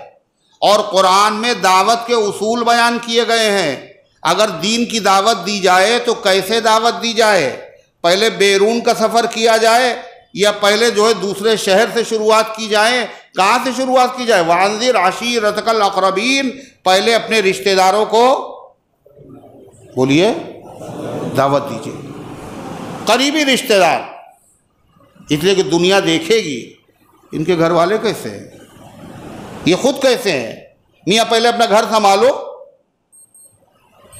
اور قرآن میں دعوت کے اصول بیان کیے گئے ہیں۔ اگر دین کی دعوت دی جائے تو کیسے دعوت دی جائے؟ پہلے بیرون کا سفر کیا جائے، یا پہلے جو ہے دوسرے شہر سے شروعات کی جائے؟ کہاں سے شروعات کی جائے؟ وَأَنذِرْ عَشِيرَتَكَ الْأَقْرَبِينَ، پہلے اپنے رشتہ داروں کو بولیے دعوت دیجیے، قریبی رشتہ دار، اس لیے کہ دنیا دیکھے گی ان کے گھر والے کیسے ہیں، یہ خود کیسے ہیں، میاں پہلے اپنا گھر سنبھالو۔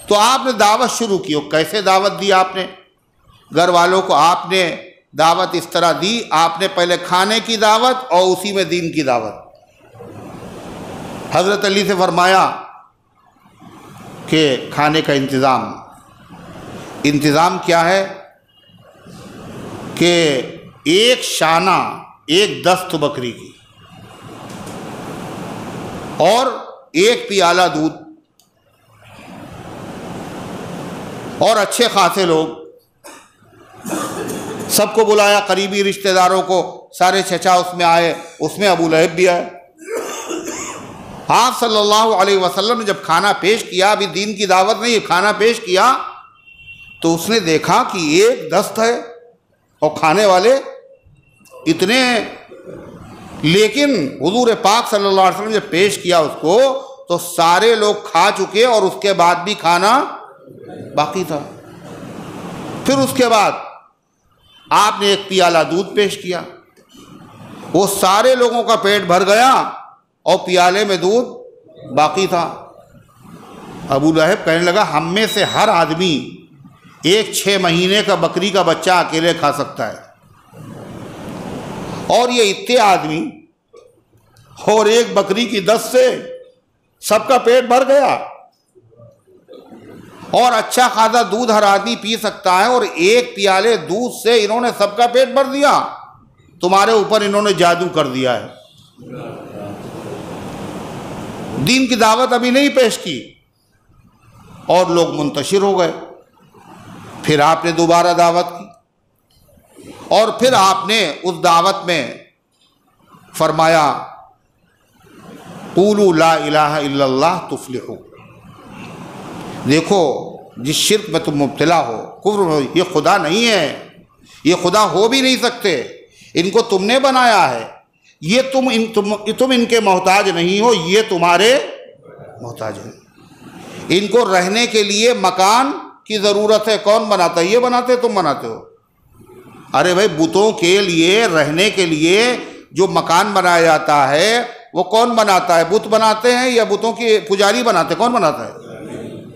تو آپ نے دعوت شروع کی، کیسے دعوت دی آپ نے؟ گھر والوں کو آپ نے دعوت اس طرح دی، آپ نے پہلے کھانے کی دعوت اور اسی میں دین کی دعوت۔ حضرت علی سے فرمایا کہ کھانے کا انتظام کیا ہے کہ ایک شانہ، ایک دست بکری کی، اور ایک پیالہ دودھ، اور اچھے خاصے لوگ، سب کو بلایا، قریبی رشتہ داروں کو، سارے چچا اس میں آئے، اس میں ابو لہب بھی آئے۔ آپ صلی اللہ علیہ وسلم نے جب کھانا پیش کیا، ابھی دین کی دعوت نہیں، کھانا پیش کیا، تو اس نے دیکھا کہ ایک دست ہے اور کھانے والے اتنے ہیں، لیکن حضور پاک صلی اللہ علیہ وسلم جب پیش کیا اس کو تو سارے لوگ کھا چکے، اور اس کے بعد بھی کھانا باقی تھا۔ پھر اس کے بعد آپ نے ایک پیالہ دودھ پیش کیا، وہ سارے لوگوں کا پیٹ بھر گیا اور پیالے میں دودھ باقی تھا۔ ابو لہب کہنے لگا، ہم میں سے ہر آدمی ایک 6 مہینے کا بکری کا بچہ اکیلے کھا سکتا ہے، اور یہ اتنے آدمی اور ایک بکری کی دست سے سب کا پیٹ بھر گیا، اور اچھا خاصا دودھ ہر آدمی پی سکتا ہے، اور ایک پیالے دودھ سے انہوں نے سب کا پیٹ بھر دیا۔ تمہارے اوپر انہوں نے جادو کر دیا ہے، دین کی دعوت ابھی نہیں پیش کی، اور لوگ منتشر ہو گئے۔ پھر آپ نے دوبارہ دعوت کی، اور پھر آپ نے اس دعوت میں فرمایا، قولوا لا الہ الا اللہ تفلحوا، دیکھو جس شرک میں تم مبتلا ہو، کفر ہو، یہ خدا نہیں ہے، یہ خدا ہو بھی نہیں سکتے، ان کو تم نے بنایا ہے، یہ تم ان کے محتاج نہیں ہو، یہ تمہارے محتاج ہیں۔ ان کو رہنے کے لیے مکان کی ضرورت ہے، کون بناتا ہے؟ یہ بناتے، تم بناتے ہو؟ ارے بھائی، بتوں کے لیے رہنے کے لیے جو مکان بنایا جاتا ہے وہ کون بناتا ہے؟ بت بناتے ہیں یا بتوں کے پجاری بناتے ہیں؟ کون بناتا ہے؟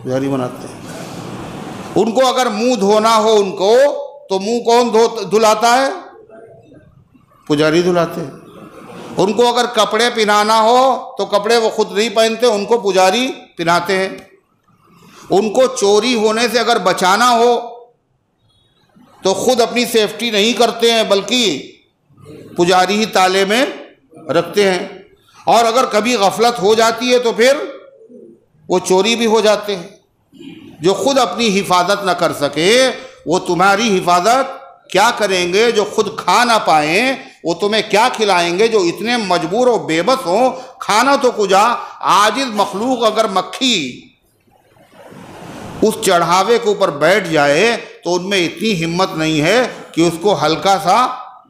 پجاری بناتے ہیں۔ ان کو اگر منہ دھونا ہو ان کو تو منہ کون دھلاتا ہے؟ پجاری دھلاتے ہیں۔ ان کو اگر کپڑے پہنانا ہو تو کپڑے وہ خود نہیں پہنتے، ان کو پجاری پہناتے ہیں۔ ان کو چوری ہونے سے اگر بچانا ہو تو خود اپنی سیفٹی نہیں کرتے ہیں بلکہ پجاری ہی تالے میں رکھتے ہیں، اور اگر کبھی غفلت ہو جاتی ہے تو پھر وہ چوری بھی ہو جاتے ہیں۔ جو خود اپنی حفاظت نہ کر سکے وہ تمہاری حفاظت کیا کریں گے؟ جو خود کھا نہ پائیں وہ تمہیں کیا کھلائیں گے؟ جو اتنے مجبور و بے بس ہوں، کھانا تو کجا، عاجز مخلوق اگر مکھی اس چڑھاوے کے اوپر بیٹھ جائے تو ان میں اتنی ہمت نہیں ہے کہ اس کو ہلکا سا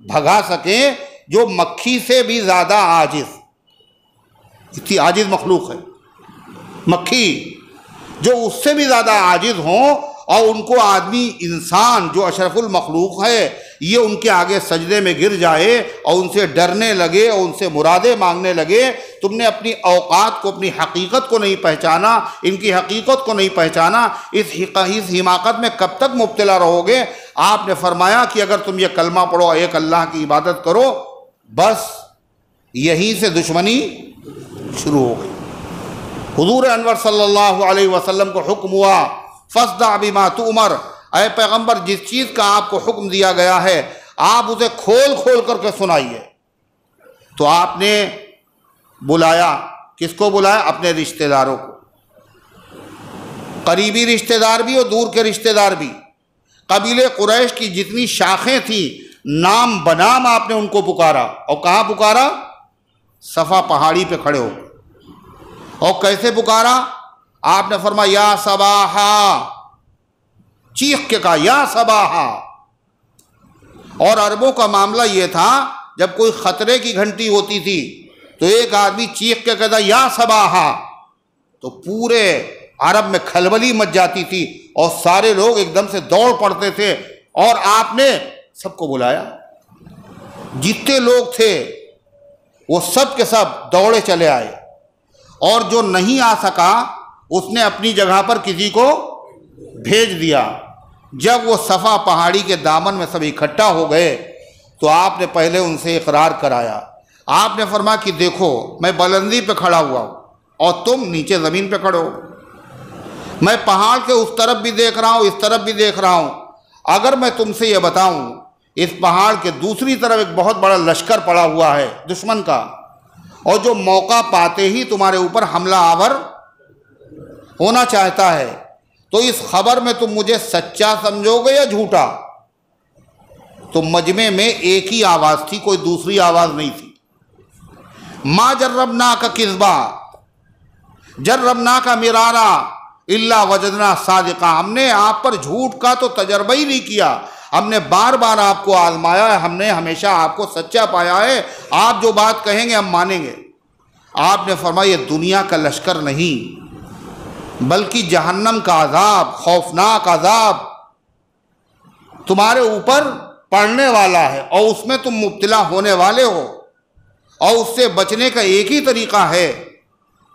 بھگا سکیں، جو مکھی سے بھی زیادہ عاجز، اتنی عاجز مخلوق ہے مکھی۔ جو اس سے بھی زیادہ عاجز ہوں، اور ان کو آدمی انسان جو اشرف المخلوق ہے یہ ان کے آگے سجدے میں گر جائے اور ان سے ڈرنے لگے اور ان سے مرادیں مانگنے لگے۔ تم نے اپنی اوقات کو، اپنی حقیقت کو نہیں پہچانا، ان کی حقیقت کو نہیں پہچانا، اس حماقت میں کب تک مبتلا رہو گے؟ آپ نے فرمایا کہ اگر تم یہ کلمہ پڑھو، ایک اللہ کی عبادت کرو، بس یہیں سے دشمنی شروع ہو گئی۔ حضور انور صلی اللہ علیہ وسلم کو حکم ہوا، فاصدع بما تؤمر، اے پیغمبر جس چیز کا آپ کو حکم دیا گیا ہے آپ اسے کھول کھول کر کے سنائیے۔ تو آپ نے بلایا، کس کو بلایا؟ اپنے رشتہ داروں کو، قریبی رشتہ دار بھی اور دور کے رشتہ دار بھی۔ قبیلے قریش کی جتنی شاخیں تھیں نام بنام آپ نے ان کو پکارا، اور کہاں پکارا؟ صفا پہاڑی پہ کھڑے ہو۔ اور کیسے پکارا؟ آپ نے فرمایا یا صباحا، چیخ کے کہا یا صباحا۔ اور عربوں کا معاملہ یہ تھا جب کوئی خطرے کی گھنٹی ہوتی تھی تو ایک آدمی چیخ کے کہتا یا صباحا، تو پورے عرب میں کھلبلی مچ جاتی تھی اور سارے لوگ ایک دم سے دوڑ پڑتے تھے، اور آپ نے سب کو بلایا، جتنے لوگ تھے وہ سب کے سب دوڑے چلے آئے، اور جو نہیں آ سکا اس نے اپنی جگہ پر کسی کو بھیج دیا۔ جب وہ صفا پہاڑی کے دامن میں سب اکٹھا ہو گئے تو آپ نے پہلے ان سے اقرار کرایا۔ آپ نے فرمایا کہ دیکھو میں بلندی پہ کھڑا ہوا ہوں اور تم نیچے زمین پہ کھڑے ہو، میں پہاڑ کے اس طرف بھی دیکھ رہا ہوں، اس طرف بھی دیکھ رہا ہوں۔ اگر میں تم سے یہ بتاؤں اس پہاڑ کے دوسری طرف ایک بہت بڑا لشکر پڑا ہوا ہے دشمن کا، اور جو موقع پاتے ہی تمہارے اوپر حملہ آور ہونا چاہتا ہے، تو اس خبر میں تم مجھے سچا سمجھو گے یا جھوٹا؟ تو مجمع میں ایک ہی آواز تھی، کوئی دوسری آواز نہیں تھی۔ ما جربناک کذبا جربناک مرارا الا وجدنا صادقا، ہم نے آپ پر جھوٹ کا تو تجربہ ہی نہیں کیا، ہم نے بار بار آپ کو آزمایا ہے، ہم نے ہمیشہ آپ کو سچا پایا ہے، آپ جو بات کہیں گے ہم مانیں گے۔ آپ نے فرمایا یہ دنیا کا لشکر نہیں بلکہ جہنم کا عذاب، خوفناک عذاب تمہارے اوپر پڑنے والا ہے، اور اس میں تم مبتلا ہونے والے ہو، اور اس سے بچنے کا ایک ہی طریقہ ہے،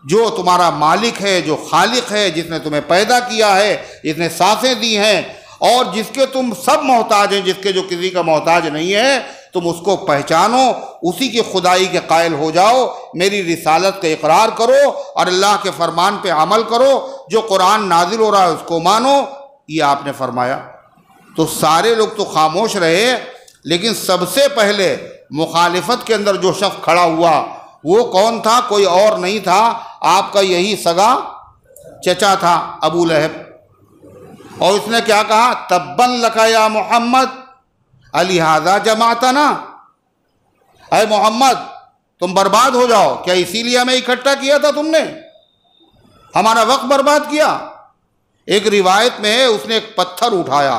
جو تمہارا مالک ہے، جو خالق ہے، جس نے تمہیں پیدا کیا ہے، جس نے سانسیں دی ہیں، اور جس کے تم سب محتاج ہیں، جس کے جو کسی کا محتاج نہیں ہے، تم اس کو پہچانو، اسی کی خدائی کے قائل ہو جاؤ، میری رسالت کا اقرار کرو اور اللہ کے فرمان پہ عمل کرو، جو قرآن نازل ہو رہا ہے اس کو مانو، یہ آپ نے فرمایا۔ تو سارے لوگ تو خاموش رہے، لیکن سب سے پہلے مخالفت کے اندر جو شخص کھڑا ہوا وہ کون تھا؟ کوئی اور نہیں تھا، آپ کا یہی سگا چچا تھا ابو لہب۔ اور اس نے کیا کہا؟ تبا لک یا محمد لہذا جمعتنا، اے محمد تم برباد ہو جاؤ، کیا اسی لیے ہمیں اکٹھا کیا تھا؟ تم نے ہمارا وقت برباد کیا۔ ایک روایت میں ہے اس نے ایک پتھر اٹھایا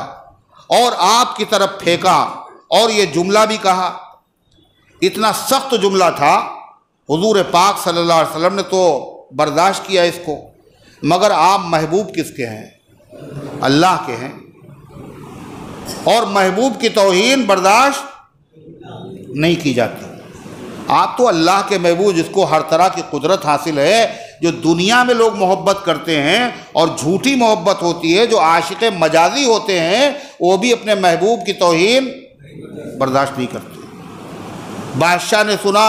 اور آپ کی طرف پھینکا اور یہ جملہ بھی کہا، اتنا سخت جملہ تھا، حضور پاک صلی اللہ علیہ وسلم نے تو برداشت کیا اس کو، مگر آپ محبوب کس کے ہیں؟ اللہ کے ہیں، اور محبوب کی توہین برداشت نہیں کی جاتی۔ آپ تو اللہ کے محبوب، جس کو ہر طرح کی قدرت حاصل ہے، جو دنیا میں لوگ محبت کرتے ہیں اور جھوٹی محبت ہوتی ہے، جو عاشق مجازی ہوتے ہیں، وہ بھی اپنے محبوب کی توہین برداشت نہیں کرتے۔ بادشاہ نے سنا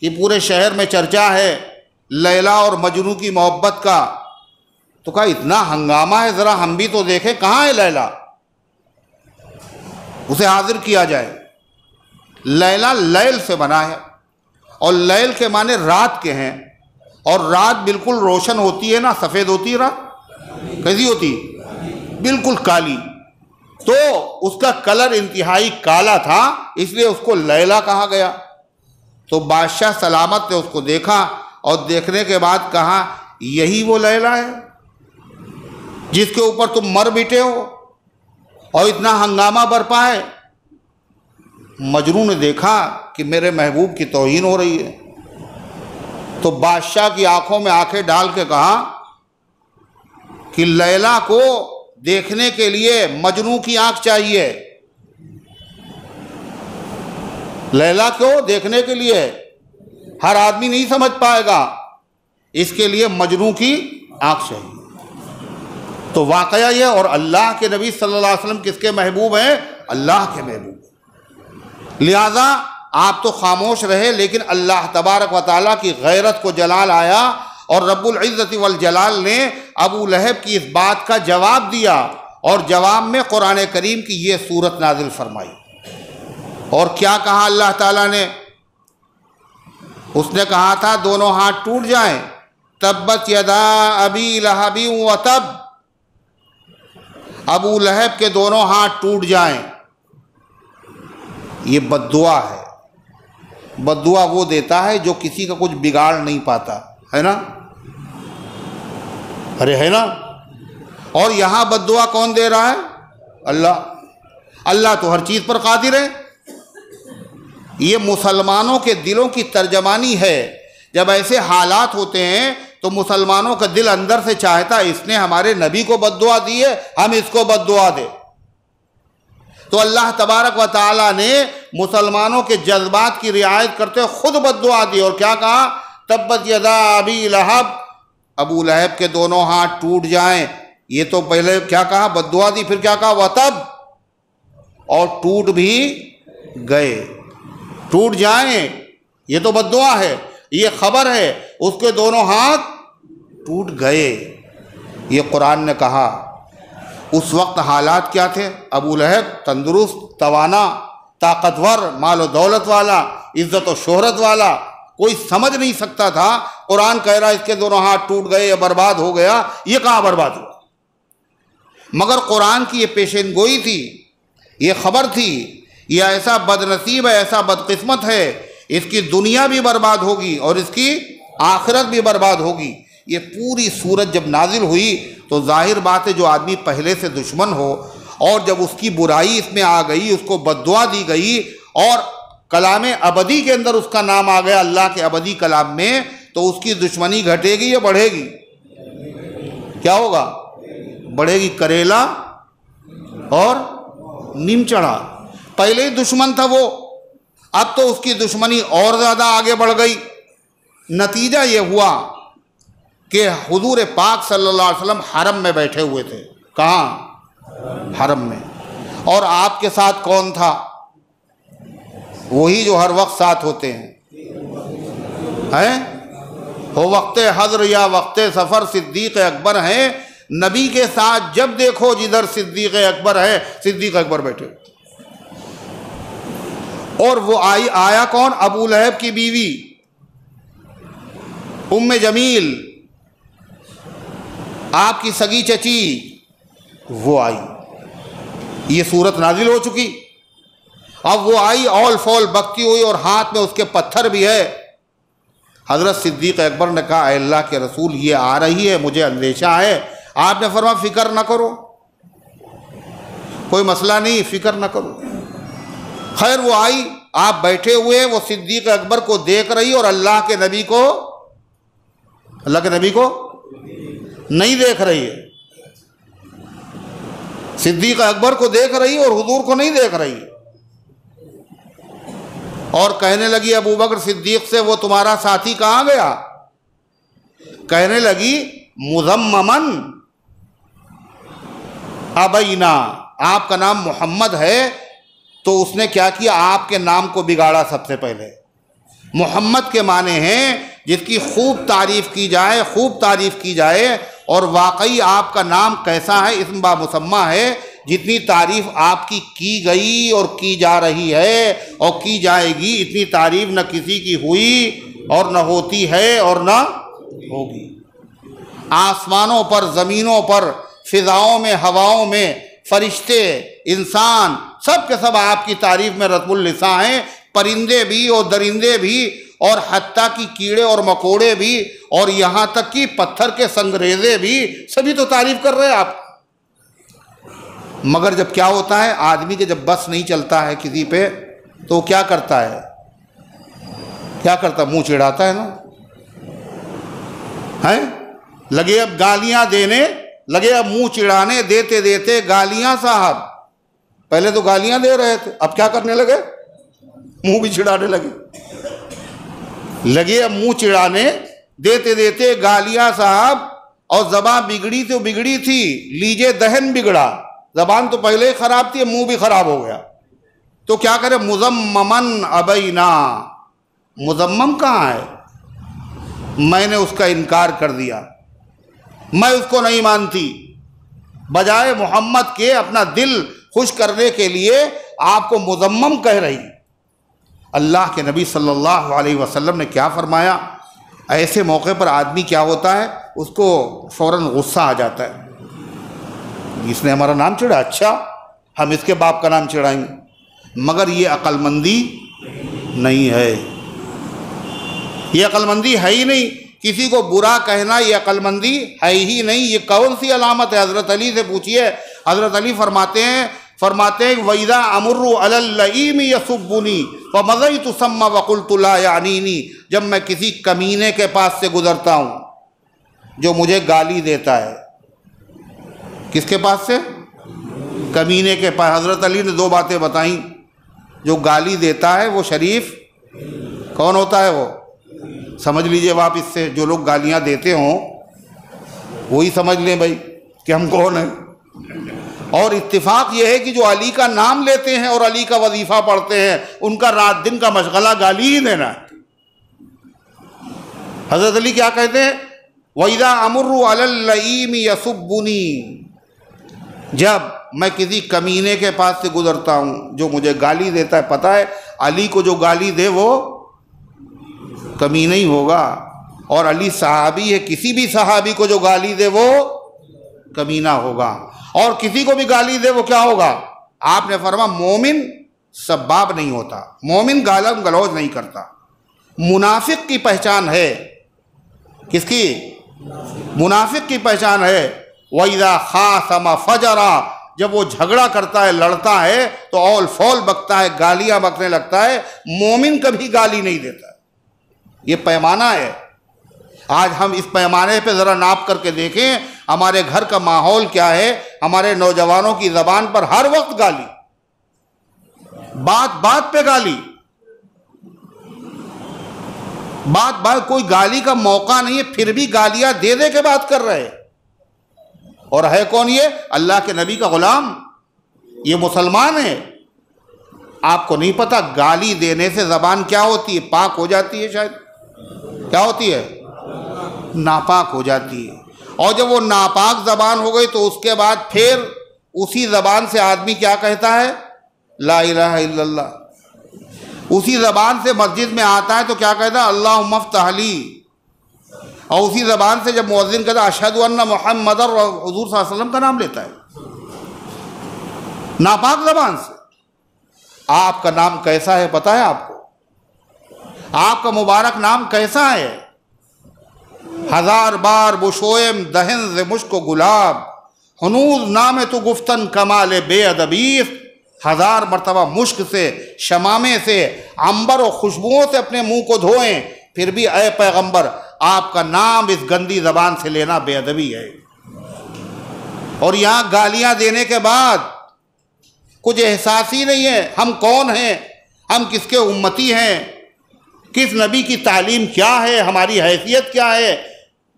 کہ پورے شہر میں چرچا ہے لیلا اور مجنوں کی محبت کا، تو کہا اتنا ہنگامہ ہے، ذرا ہم بھی تو دیکھیں کہاں ہے لیلا، اسے حاضر کیا جائے۔ لیلا لیل سے بنا ہے، اور لیل کے معنی رات کے ہیں، اور رات بالکل روشن ہوتی ہے نا، سفید ہوتی ہے رات، کیسی ہوتی؟ بالکل کالی، تو اس کا کلر انتہائی کالا تھا، اس لیے اس کو لیلا کہا گیا۔ تو بادشاہ سلامت نے اس کو دیکھا اور دیکھنے کے بعد کہا یہی وہ لیلا ہے جس کے اوپر تم مر بیٹھے ہو اور اتنا ہنگامہ برپا ہے؟ مجنوں نے دیکھا کہ میرے محبوب کی توہین ہو رہی ہے، تو بادشاہ کی آنکھوں میں آنکھیں ڈال کے کہا کہ لیلا کو دیکھنے کے لیے مجنوں کی آنکھ چاہیے، لیلا کو دیکھنے کے لیے ہر آدمی نہیں سمجھ پائے گا، اس کے لیے مجنوں کی آنکھ چاہیے۔ تو واقعہ یہ، اور اللہ کے نبی صلی اللہ علیہ وسلم کس کے محبوب ہیں؟ اللہ کے محبوب، لہذا آپ تو خاموش رہے، لیکن اللہ تبارک و تعالیٰ کی غیرت کو جلال آیا اور رب العزت والجلال نے ابو لہب کی اس بات کا جواب دیا، اور جواب میں قرآن کریم کی یہ صورت نازل فرمائی۔ اور کیا کہا اللہ تعالیٰ نے؟ اس نے کہا تھا دونوں ہاتھ ٹوٹ جائیں، تبت یدا ابی لہب وتب، ابو لہب کے دونوں ہاتھ ٹوٹ جائیں۔ یہ بد دعا ہے، بد دعا وہ دیتا ہے جو کسی کا کچھ بگاڑ نہیں پاتا، ہے نا؟ ارے ہے نا؟ اور یہاں بد دعا کون دے رہا ہے؟ اللہ۔ اللہ تو ہر چیز پر قادر ہے۔ یہ مسلمانوں کے دلوں کی ترجمانی ہے۔ جب ایسے حالات ہوتے ہیں تو مسلمانوں کا دل اندر سے چاہتا ہے اس نے ہمارے نبی کو بد دعا دی ہے، ہم اس کو بد دعا دیں۔ تو اللہ تبارک و تعالیٰ نے مسلمانوں کے جذبات کی رعایت کرتے ہوئے خود بد دعا دی، اور کیا کہا؟ تبت یدا ابی لہب، ابو لہب کے دونوں ہاتھ ٹوٹ جائیں۔ یہ تو پہلے کیا کہا؟ بد دعا دی، پھر کیا کہا؟ وتب، اور ٹوٹ بھی گئے۔ ٹوٹ جائیں یہ تو بد دعا ہے، یہ خبر ہے اس کے دونوں ہاتھ ٹوٹ گئے۔ یہ قرآن نے کہا۔ اس وقت حالات کیا تھے؟ ابو لہب تندرست، توانا، طاقتور، مال و دولت والا، عزت و شہرت والا، کوئی سمجھ نہیں سکتا تھا۔ قرآن کہہ رہا اس کے دونوں ہاتھ ٹوٹ گئے یا برباد ہو گیا، یہ کہاں برباد ہوا؟ مگر قرآن کی یہ پیشین گوئی تھی، یہ خبر تھی، یہ ایسا بد نصیب ہے، ایسا بدقسمت ہے، اس کی دنیا بھی برباد ہوگی اور اس کی آخرت بھی برباد ہوگی۔ یہ پوری صورت جب نازل ہوئی تو ظاہر بات ہے جو آدمی پہلے سے دشمن ہو اور جب اس کی برائی اس میں آ گئی، اس کو بد دعا دی گئی اور کلام ابدی کے اندر اس کا نام آ گیا اللہ کے ابدی کلام میں، تو اس کی دشمنی گھٹے گی یا بڑھے گی؟ کیا ہوگا؟ بڑھے گی۔ کریلا اور نیم چڑھا، پہلے ہی دشمن تھا وہ، اب تو اس کی دشمنی اور زیادہ آگے بڑھ گئی۔ نتیجہ یہ ہوا کہ حضور پاک صلی اللہ علیہ وسلم حرم میں بیٹھے ہوئے تھے۔ کہاں؟ حرم میں۔ اور آپ کے ساتھ کون تھا؟ وہی جو ہر وقت ساتھ ہوتے ہیں، ہو وقت حضر یا وقت سفر صدیق اکبر ہیں۔ نبی کے ساتھ جب دیکھو جدھر صدیق اکبر ہے، صدیق اکبر بیٹھے۔ اور وہ آیا کون؟ ابو لہب کی بیوی ام جمیل، آپ کی سگی چچی، وہ آئی۔ یہ صورت نازل ہو چکی۔ اب وہ آئی اول فول بکتی ہوئی اور ہاتھ میں اس کے پتھر بھی ہے۔ حضرت صدیق اکبر نے کہا اے اللہ کے رسول یہ آ رہی ہے، مجھے اندیشہ ہے۔ آپ نے فرمایا فکر نہ کرو، کوئی مسئلہ نہیں، فکر نہ کرو۔ خیر وہ آئی، آپ بیٹھے ہوئے، وہ صدیق اکبر کو دیکھ رہی اور اللہ کے نبی کو نہیں دیکھ رہی ہے۔ صدیق اکبر کو دیکھ رہی اور حضور کو نہیں دیکھ رہی، اور کہنے لگی ابو بکر صدیق سے وہ تمہارا ساتھی کہاں گیا؟ کہنے لگی مذممن ابینا، آپ کا نام محمد ہے تو اس نے کیا کیا؟ آپ کے نام کو بگاڑا۔ سب سے پہلے محمد کے معنی ہیں جس کی خوب تعریف کی جائے، خوب تعریف کی جائے، اور واقعی آپ کا نام کیسا ہے؟ اسم با مسمہ ہے۔ جتنی تعریف آپ کی گئی اور کی جا رہی ہے اور کی جائے گی، اتنی تعریف نہ کسی کی ہوئی اور نہ ہوتی ہے اور نہ ہوگی۔ آسمانوں پر، زمینوں پر، فضاؤں میں، ہواؤں میں، فرشتے، انسان، سب کے سب آپ کی تعریف میں رطب اللسان ہیں۔ پرندے بھی اور درندے بھی، اور حتیٰ کہ کیڑے اور مکوڑے بھی، اور یہاں تک کہ پتھر کے سنگریزے بھی، سبھی تو تعریف کر رہے ہیں آپ۔ مگر جب کیا ہوتا ہے، آدمی کے جب بس نہیں چلتا ہے کسی پہ تو وہ کیا کرتا ہے؟ منہ چڑھاتا ہے نا، لگے اب گالیاں دینے لگے اب منہ چڑھانے، دیتے دیتے گالیاں صاحب. پہلے تو گالیاں دے رہے تھے، اب کیا کرنے لگے؟ منہ بھی چڑھانے لگے اب منہ چڑھانے، دیتے دیتے گالیاں صاحب. اور زبان بگڑی تو بگڑی تھی، لیجے دہن بگڑا. زبان تو پہلے ہی خراب تھی، منہ بھی خراب ہو گیا. تو کیا کرے؟ مذممن ابینا. مذمم کہاں ہے؟ میں نے اس کا انکار کر دیا، میں اس کو نہیں مانتی. بجائے محمد کے اپنا دل خوش کرنے کے لیے آپ کو مذمم کہہ رہی. اللہ کے نبی صلی اللہ علیہ وسلم نے کیا فرمایا؟ ایسے موقع پر آدمی کیا ہوتا ہے، اس کو فوراً غصہ آ جاتا ہے. اس نے ہمارا نام چڑھا، اچھا ہم اس کے باپ کا نام چڑھائیں گے. مگر یہ عقل مندی نہیں ہے، یہ عقل مندی ہے ہی نہیں. کسی کو برا کہنا یہ عقل مندی ہے ہی نہیں. یہ کون سی علامت ہے؟ حضرت علی سے پوچھیے. حضرت علی فرماتے ہیں وَإِذَا أَمُرُّ عَلَى اللَّئِيمِ يَسُبُّنِي فَمَضَيْتُ ثَمَّ وَقُلْتُ لَا يَعْنِينِي. جب میں کسی کمینے کے پاس سے گزرتا ہوں جو مجھے گالی دیتا ہے. کس کے پاس سے؟ کمینے کے پاس. حضرت علی نے 2 باتیں بتائیں. جو گالی دیتا ہے وہ شریف کون ہوتا ہے؟ وہ سمجھ لیجئے آپ اس سے. جو لوگ گالیاں دیتے ہوں وہی سمجھ لیں بھائی کہ ہم کون ہیں. اور اتفاق یہ ہے کہ جو علی کا نام لیتے ہیں اور علی کا وظیفہ پڑھتے ہیں ان کا رات دن کا مشغلہ گالی ہی دینا ہے. حضرت علی کیا کہتے ہیں؟ وَإِذَا أَمُرُّ عَلَى اللَّئِيمِ يَسُبُّنِي. جب میں کسی کمینے کے پاس سے گزرتا ہوں جو مجھے گالی دیتا ہے. پتہ ہے علی کو جو گالی دے وہ کمینہ ہی ہوگا، اور علی صحابی ہے. کسی بھی صحابی کو جو گالی دے وہ کمینہ ہوگا، اور کسی کو بھی گالی دے وہ کیا ہوگا؟ آپ نے فرمایا مومن سباب نہیں ہوتا، مومن گالم گلوچ نہیں کرتا. منافق کی پہچان ہے. کس کی؟ منافق کی پہچان ہے. وَإِذَا خَاصَمَ فَجَرَ. جب وہ جھگڑا کرتا ہے، لڑتا ہے تو اول فول بکتا ہے، گالیاں بکنے لگتا ہے. مومن کبھی گالی نہیں دیتا. یہ پیمانہ ہے. آج ہم اس پیمانے پہ ذرا ناپ کر کے دیکھیں ہمارے گھر کا ماحول کیا ہے. ہمارے نوجوانوں کی زبان پر ہر وقت گالی، بات بات پہ گالی، بات بات. کوئی گالی کا موقع نہیں ہے پھر بھی گالیاں دے دے کے بات کر رہے. اور ہے کون یہ؟ اللہ کے نبی کا غلام، یہ مسلمان ہے. آپ کو نہیں پتا گالی دینے سے زبان کیا ہوتی ہے؟ پاک ہو جاتی ہے. شاید کیا ہوتی ہے؟ ناپاک ہو جاتی ہے. اور جب وہ ناپاک زبان ہو گئی تو اس کے بعد پھر اسی زبان سے آدمی کیا کہتا ہے؟ لا الہ الا اللہ. اسی زبان سے مسجد میں آتا ہے تو کیا کہتا ہے؟ اللہم افتح لی. اور اسی زبان سے جب مؤذن کہتا ہے اشہد ان محمد حضور صلی اللہ علیہ وسلم کا نام لیتا ہے. ناپاک زبان سے. آپ کا نام کیسا ہے پتہ ہے آپ کو؟ آپ کا مبارک نام کیسا ہے؟ 1000 بار بشویم دہن ز مشک و گلاب، ہنوز نام تو گفتن کمال بے ادبیست. 1000 مرتبہ مشک سے، شمامے سے، عنبر و خوشبوؤں سے اپنے منہ کو دھوئیں، پھر بھی اے پیغمبر آپ کا نام اس گندی زبان سے لینا بے ادبی ہے. اور یہاں گالیاں دینے کے بعد کچھ احساس ہی نہیں ہے ہم کون ہیں، ہم کس کے امتی ہیں، کس نبی کی تعلیم کیا ہے، ہماری حیثیت کیا ہے.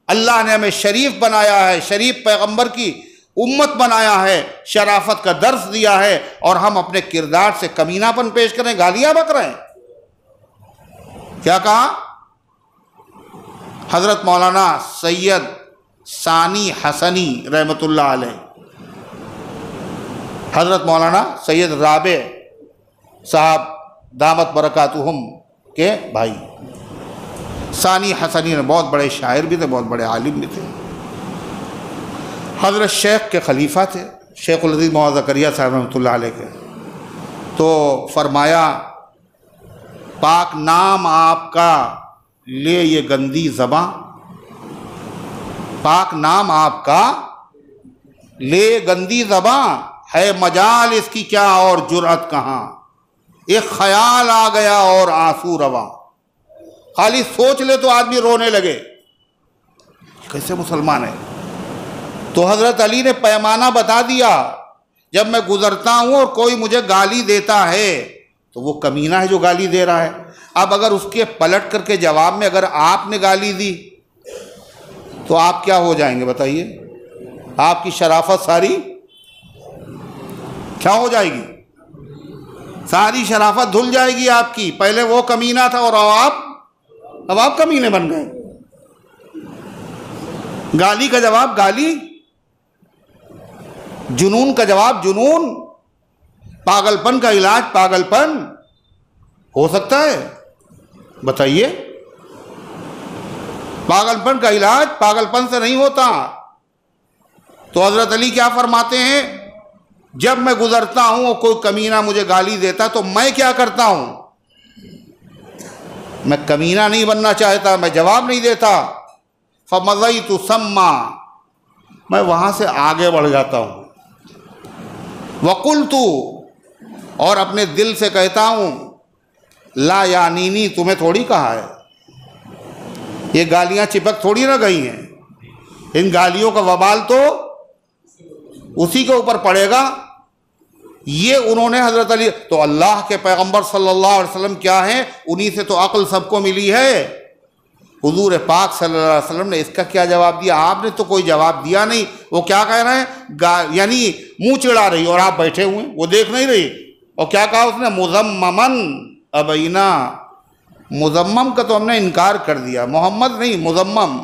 اللہ نے ہمیں شریف بنایا ہے، شریف پیغمبر کی امت بنایا ہے، شرافت کا درس دیا ہے، اور ہم اپنے کردار سے کمینہ پن پیش کریں، گالیاں بک رہے ہیں. کیا کہا؟ حضرت مولانا سید ثانی حسنی رحمۃ اللہ علیہ، حضرت مولانا سید رابع صاحب دامت برکاتہم کے بھائی ثانی حسنی نے بہت بڑے شاعر بھی تھے، بہت بڑے عالم بھی تھے. حضرت شیخ کے خلیفہ تھے، شیخ العزیز محمد زکریا صاحب رحمۃ اللہ علیہ کے. تو فرمایا پاک نام آپ کا لے یہ گندی زباں، پاک نام آپ کا لے گندی زباں، ہے مجال اس کی کیا اور جرأت کہاں، ایک خیال آ گیا اور آنسو رواں. خالی سوچ لے تو آدمی رونے لگے. کیسے مسلمان ہے؟ تو حضرت علی نے پیمانہ بتا دیا، جب میں گزرتا ہوں اور کوئی مجھے گالی دیتا ہے تو وہ کمینہ ہے جو گالی دے رہا ہے۔ اب اگر اس کے پلٹ کر کے جواب میں اگر آپ نے گالی دی تو آپ کیا ہو جائیں گے بتائیے؟ آپ کی شرافت ساری کیا ہو جائے گی؟ ساری شرافت دھل جائے گی آپ کی۔ پہلے وہ کمینہ تھا اور اب آپ کمینے بن گئے۔ گالی کا جواب گالی، جنون کا جواب جنون، پاگل پن کا علاج پاگل پن ہو سکتا ہے؟ بتائیے، پاگل پن کا علاج پاگل پن سے نہیں ہوتا۔ تو حضرت علی کیا فرماتے ہیں؟ جب میں گزرتا ہوں اور کوئی کمینہ مجھے گالی دیتا تو میں کیا کرتا ہوں؟ میں کمینہ نہیں بننا چاہتا، میں جواب نہیں دیتا۔ فَمَضَيْتُ ثَمَّ، میں وہاں سے آگے بڑھ جاتا ہوں۔ وَقُلْتُ، اور اپنے دل سے کہتا ہوں، لا یعنینی، تمہیں تھوڑی کہا ہے، یہ گالیاں چپک تھوڑی نہ گئی ہیں، ان گالیوں کا وبال تو اسی کے اوپر پڑے گا۔ یہ انہوں نے حضرت علی، تو اللہ کے پیغمبر صلی اللہ علیہ وسلم کیا ہیں؟ انہی سے تو عقل سب کو ملی ہے۔ حضور پاک صلی اللہ علیہ وسلم نے اس کا کیا جواب دیا؟ آپ نے تو کوئی جواب دیا نہیں۔ وہ کیا کہہ رہے ہیں؟ یعنی منہ چڑھا رہی اور آپ بیٹھے ہوئے، وہ دیکھ نہیں رہی۔ اور کیا کہا اس نے؟ مذممن ابینا، مذمم کا تو ہم نے انکار کر دیا، محمد نہیں مذمم۔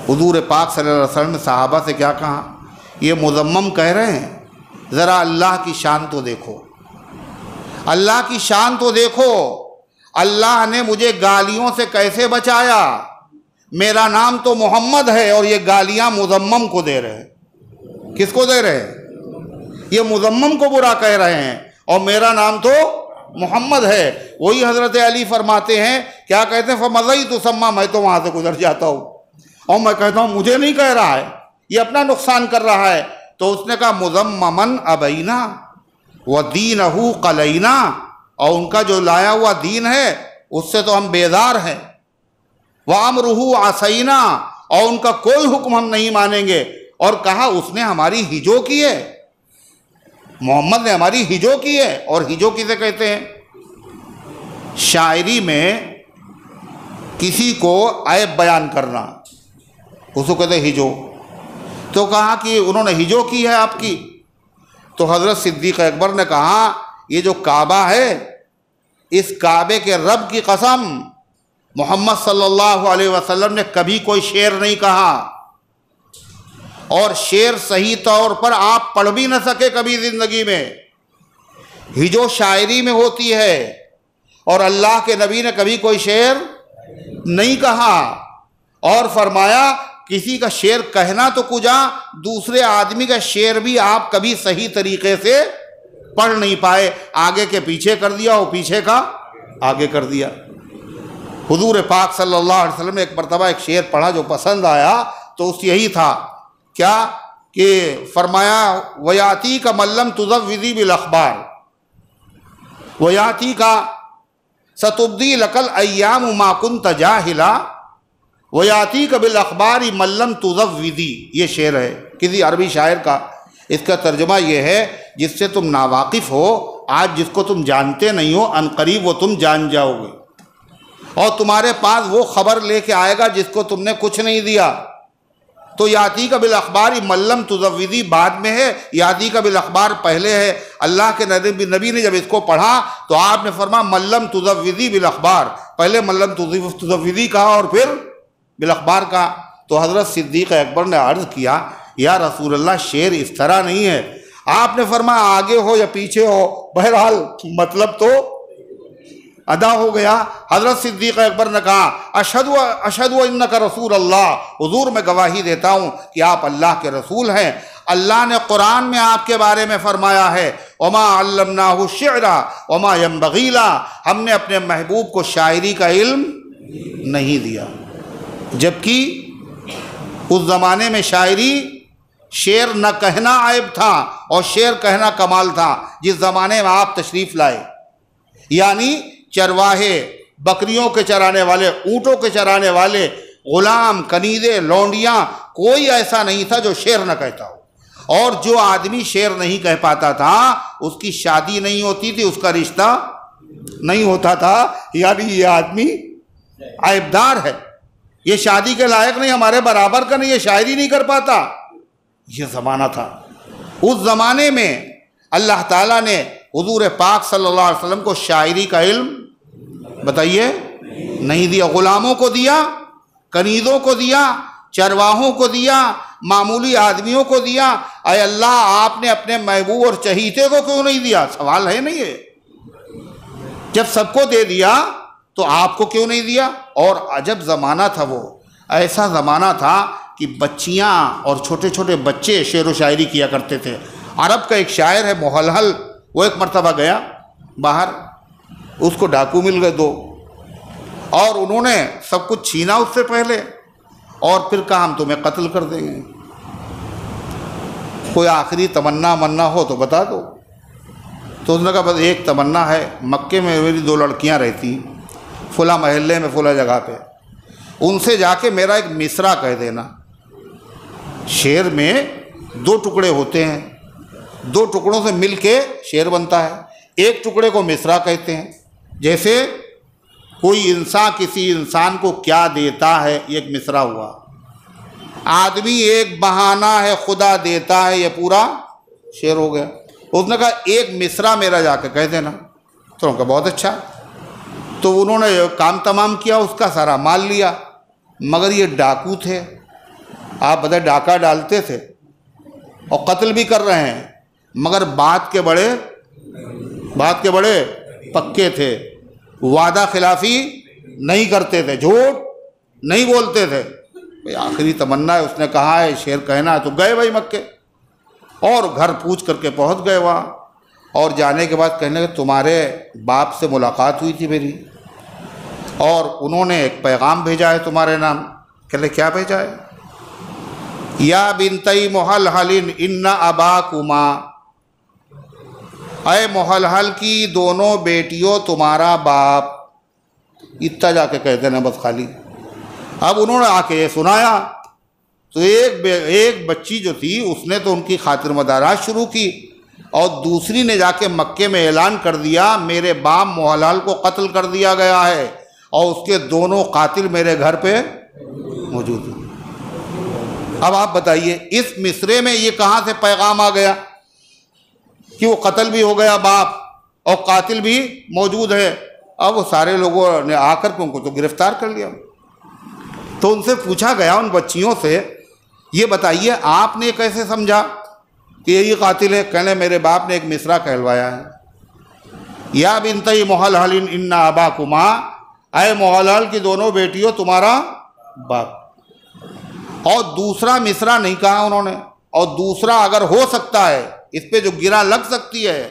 حضور پاک صلی اللہ علیہ وسلم نے صحابہ سے کیا کہا؟ یہ مذمم کہہ رہے ہیں، ذرا اللہ کی شان تو دیکھو، اللہ کی شان تو دیکھو، اللہ نے مجھے گالیوں سے کیسے بچایا۔ میرا نام تو محمد ہے اور یہ گالیاں مذمم کو دے رہے ہیں۔ کس کو دے رہے ہیں؟ یہ مذمم کو برا کہہ رہے ہیں اور میرا نام تو محمد ہے۔ وہی حضرت علی فرماتے ہیں، کیا کہتے ہیں؟ فَمَضَيْتُ ثَمَّ، میں تو وہاں سے گزر جاتا ہوں اور میں کہتا ہوں مجھے نہیں کہہ رہا ہے، یہ اپنا نقصان کر رہا ہے۔ تو اس نے کہا مذممن ابینا وَدِينَهُ قَلَيْنَا، اور ان کا جو لایا ہوا دین ہے اس سے تو ہم بیزار ہیں۔ وَأَمْرُهُ عَصَيْنَا، اور ان کا کوئی حکم ہم نہیں مانیں گے۔ اور کہا اس نے ہماری ہجو کی ہے، محمد نے ہماری ہجو کی ہے۔ اور ہجو کسے کہتے ہیں؟ شاعری میں کسی کو عیب بیان کرنا، اس کو کہتے ہیں ہجو۔ تو کہا کہ انہوں نے ہجو کی ہے آپ کی۔ تو حضرت صدیق اکبر نے کہا یہ جو کعبہ ہے، اس کعبے کے رب کی قسم، محمد صلی اللہ علیہ وسلم نے کبھی کوئی شعر نہیں کہا، اور شعر صحیح طور پر آپ پڑھ بھی نہ سکے کبھی زندگی میں۔ ہجو شاعری میں ہوتی ہے، اور اللہ کے نبی نے کبھی کوئی شعر نہیں کہا۔ اور فرمایا کسی کا شعر کہنا تو کجا، دوسرے آدمی کا شعر بھی آپ کبھی صحیح طریقے سے پڑھ نہیں پائے، آگے کے پیچھے کر دیا اور پیچھے کا آگے کر دیا۔ حضور پاک صلی اللہ علیہ وسلم نے ایک مرتبہ ایک شعر پڑھا جو پسند آیا، تو اس یہی تھا کیا کہ فرمایا وَيَأْتِيكَ مَن لَّمْ تُزَوِّدِي بِالْأَخْبَارِ وَيَأْتِيكَ سَتُبْدِي لَكَ الْأَيَّامُ مَا كُنْتَ جَاهِلًا وَيَأْتِيكَ بِالْأَخْبَارِ مَن لَّمْ تُزَوِّدِي۔ یہ شعر ہے کسی عربی شاعر کا۔ اس کا ترجمہ یہ ہے جس سے تم ناواقف ہو، آج جس کو تم جانتے نہیں ہو، عنقریب وہ تم جان جاؤ گے، اور تمہارے پاس وہ خبر لے کے آئے گا جس کو تم نے کچھ نہیں دیا۔ تو یاتی کا بالاخبار من لم تزودی بعد میں ہے، یاتی کا بالاخبار پہلے ہے۔ اللہ کے نبی نے جب اس کو پڑھا تو آپ نے فرمایا من لم تزودی بالاخبار، پہلے من لم تزودی کہا اور پھر بالاخبار کہا۔ تو حضرت صدیق اکبر نے عرض کیا یا رسول اللہ شعر اس طرح نہیں ہے۔ آپ نے فرمایا آگے ہو یا پیچھے ہو، بہرحال مطلب تو ادا ہو گیا۔ حضرت صدیق اکبر نے کہا اشہد انک رسول اللہ، حضور میں گواہی دیتا ہوں کہ آپ اللہ کے رسول ہیں۔ اللہ نے قرآن میں آپ کے بارے میں فرمایا ہے وما علمناہ الشعر وما ينبغی لہ، ہم نے اپنے محبوب کو شاعری کا علم نہیں دیا، جبکہ اس زمانے میں شاعری شعر نہ کہنا عیب تھا اور شعر کہنا کمال تھا جس زمانے میں آپ تشریف لائے۔ یعنی چرواہے، بکریوں کے چرانے والے، اونٹوں کے چرانے والے، غلام، کنیزے، لونڈیاں، کوئی ایسا نہیں تھا جو شعر نہ کہتا ہو، اور جو آدمی شعر نہیں کہہ پاتا تھا اس کی شادی نہیں ہوتی تھی، اس کا رشتہ نہیں ہوتا تھا، یعنی یہ آدمی عیبدار ہے، یہ شادی کے لائق نہیں، ہمارے برابر کا نہیں، یہ شاعری نہیں کر پاتا۔ یہ زمانہ تھا۔ اس زمانے میں اللہ تعالیٰ نے حضور پاک صلی اللہ علیہ وسلم کو شاعری کا علم بتائیے نہیں دیا، غلاموں کو دیا، کنیزوں کو دیا، چرواہوں کو دیا، معمولی آدمیوں کو دیا۔ اے اللہ، آپ نے اپنے محبوب اور چہیتے کو کیوں نہیں دیا؟ سوال ہے نہیں ہے؟ جب سب کو دے دیا تو آپ کو کیوں نہیں دیا؟ اور عجب زمانہ تھا وہ، ایسا زمانہ تھا کہ بچیاں اور چھوٹے چھوٹے بچے شعر و شاعری کیا کرتے تھے۔ عرب کا ایک شاعر ہے محلحل، وہ ایک مرتبہ گیا باہر، اس کو ڈاکو مل گئے 2، اور انہوں نے سب کچھ چھینا اس سے پہلے، اور پھر کہا ہم تمہیں قتل کر دیں گے، کوئی آخری تمنا ہو تو بتا دو۔ تو اس نے کہا بس ایک تمنا ہے، مکے میں میری 2 لڑکیاں رہتی، فلاں محلے میں فلاں جگہ پہ، ان سے جا کے میرا ایک مصرع کہہ دینا۔ شعر میں 2 ٹکڑے ہوتے ہیں، 2 ٹکڑوں سے مل کے شعر بنتا ہے، ایک ٹکڑے کو مصرع کہتے ہیں۔ جیسے کوئی انسان کسی انسان کو کیا دیتا ہے، یہ ایک مصرع ہوا۔ آدمی ایک بہانہ ہے خدا دیتا ہے، یہ پورا شعر ہو گیا۔ اس نے کہا ایک مصرع میرا جا کے کہہ دینا، تو انہوں نے کہا بہت اچھا۔ تو انہوں نے کام تمام کیا، اس کا سارا مال لیا، مگر یہ ڈاکو تھے، آپ بتائیں ڈاکہ ڈالتے تھے اور قتل بھی کر رہے ہیں، مگر بات کے بڑے پکے تھے، وعدہ خلافی نہیں کرتے تھے، جھوٹ نہیں بولتے تھے۔ آخری تمنا ہے، اس نے کہا ہے شعر کہنا ہے، تو گئے بھائی مکے، اور گھر پوچھ کر کے پہنچ گئے وہاں، اور جانے کے بعد کہنے لگے تمہارے باپ سے ملاقات ہوئی تھی میری، اور انہوں نے ایک پیغام بھیجا ہے تمہارے نام۔ کہنے کیا بھیجا ہے؟ یا بنتی محلحل ان اباکما، اے محلحل کی دونوں بیٹیوں تمہارا باپ، اتنا جا کے کہہ دینا بس خالی۔ اب انہوں نے آ کے یہ سنایا، تو ایک بچی جو تھی اس نے تو ان کی خاطر مدارات شروع کی، اور دوسری نے جا کے مکے میں اعلان کر دیا میرے باپ محلحل کو قتل کر دیا گیا ہے، اور اس کے دونوں قاتل میرے گھر پہ موجود ہیں۔ اب آپ بتائیے اس مصرے میں یہ کہاں سے پیغام آ گیا کہ وہ قتل بھی ہو گیا باپ اور قاتل بھی موجود ہے؟ اب وہ سارے لوگوں نے آ کر کے ان کو تو گرفتار کر لیا۔ تو ان سے پوچھا گیا، ان بچیوں سے، یہ بتائیے آپ نے کیسے سمجھا کہ یہی قاتل ہے؟ کہنے میرے باپ نے ایک مصرع کہلوایا ہے، یا بنتی محلحل ان اباکما، اے محلحل کی دونوں بیٹیوں تمہارا باپ۔ اور دوسرا مصرع نہیں کہا انہوں نے، اور دوسرا اگر ہو سکتا ہے اس پہ جو گرہ لگ سکتی ہے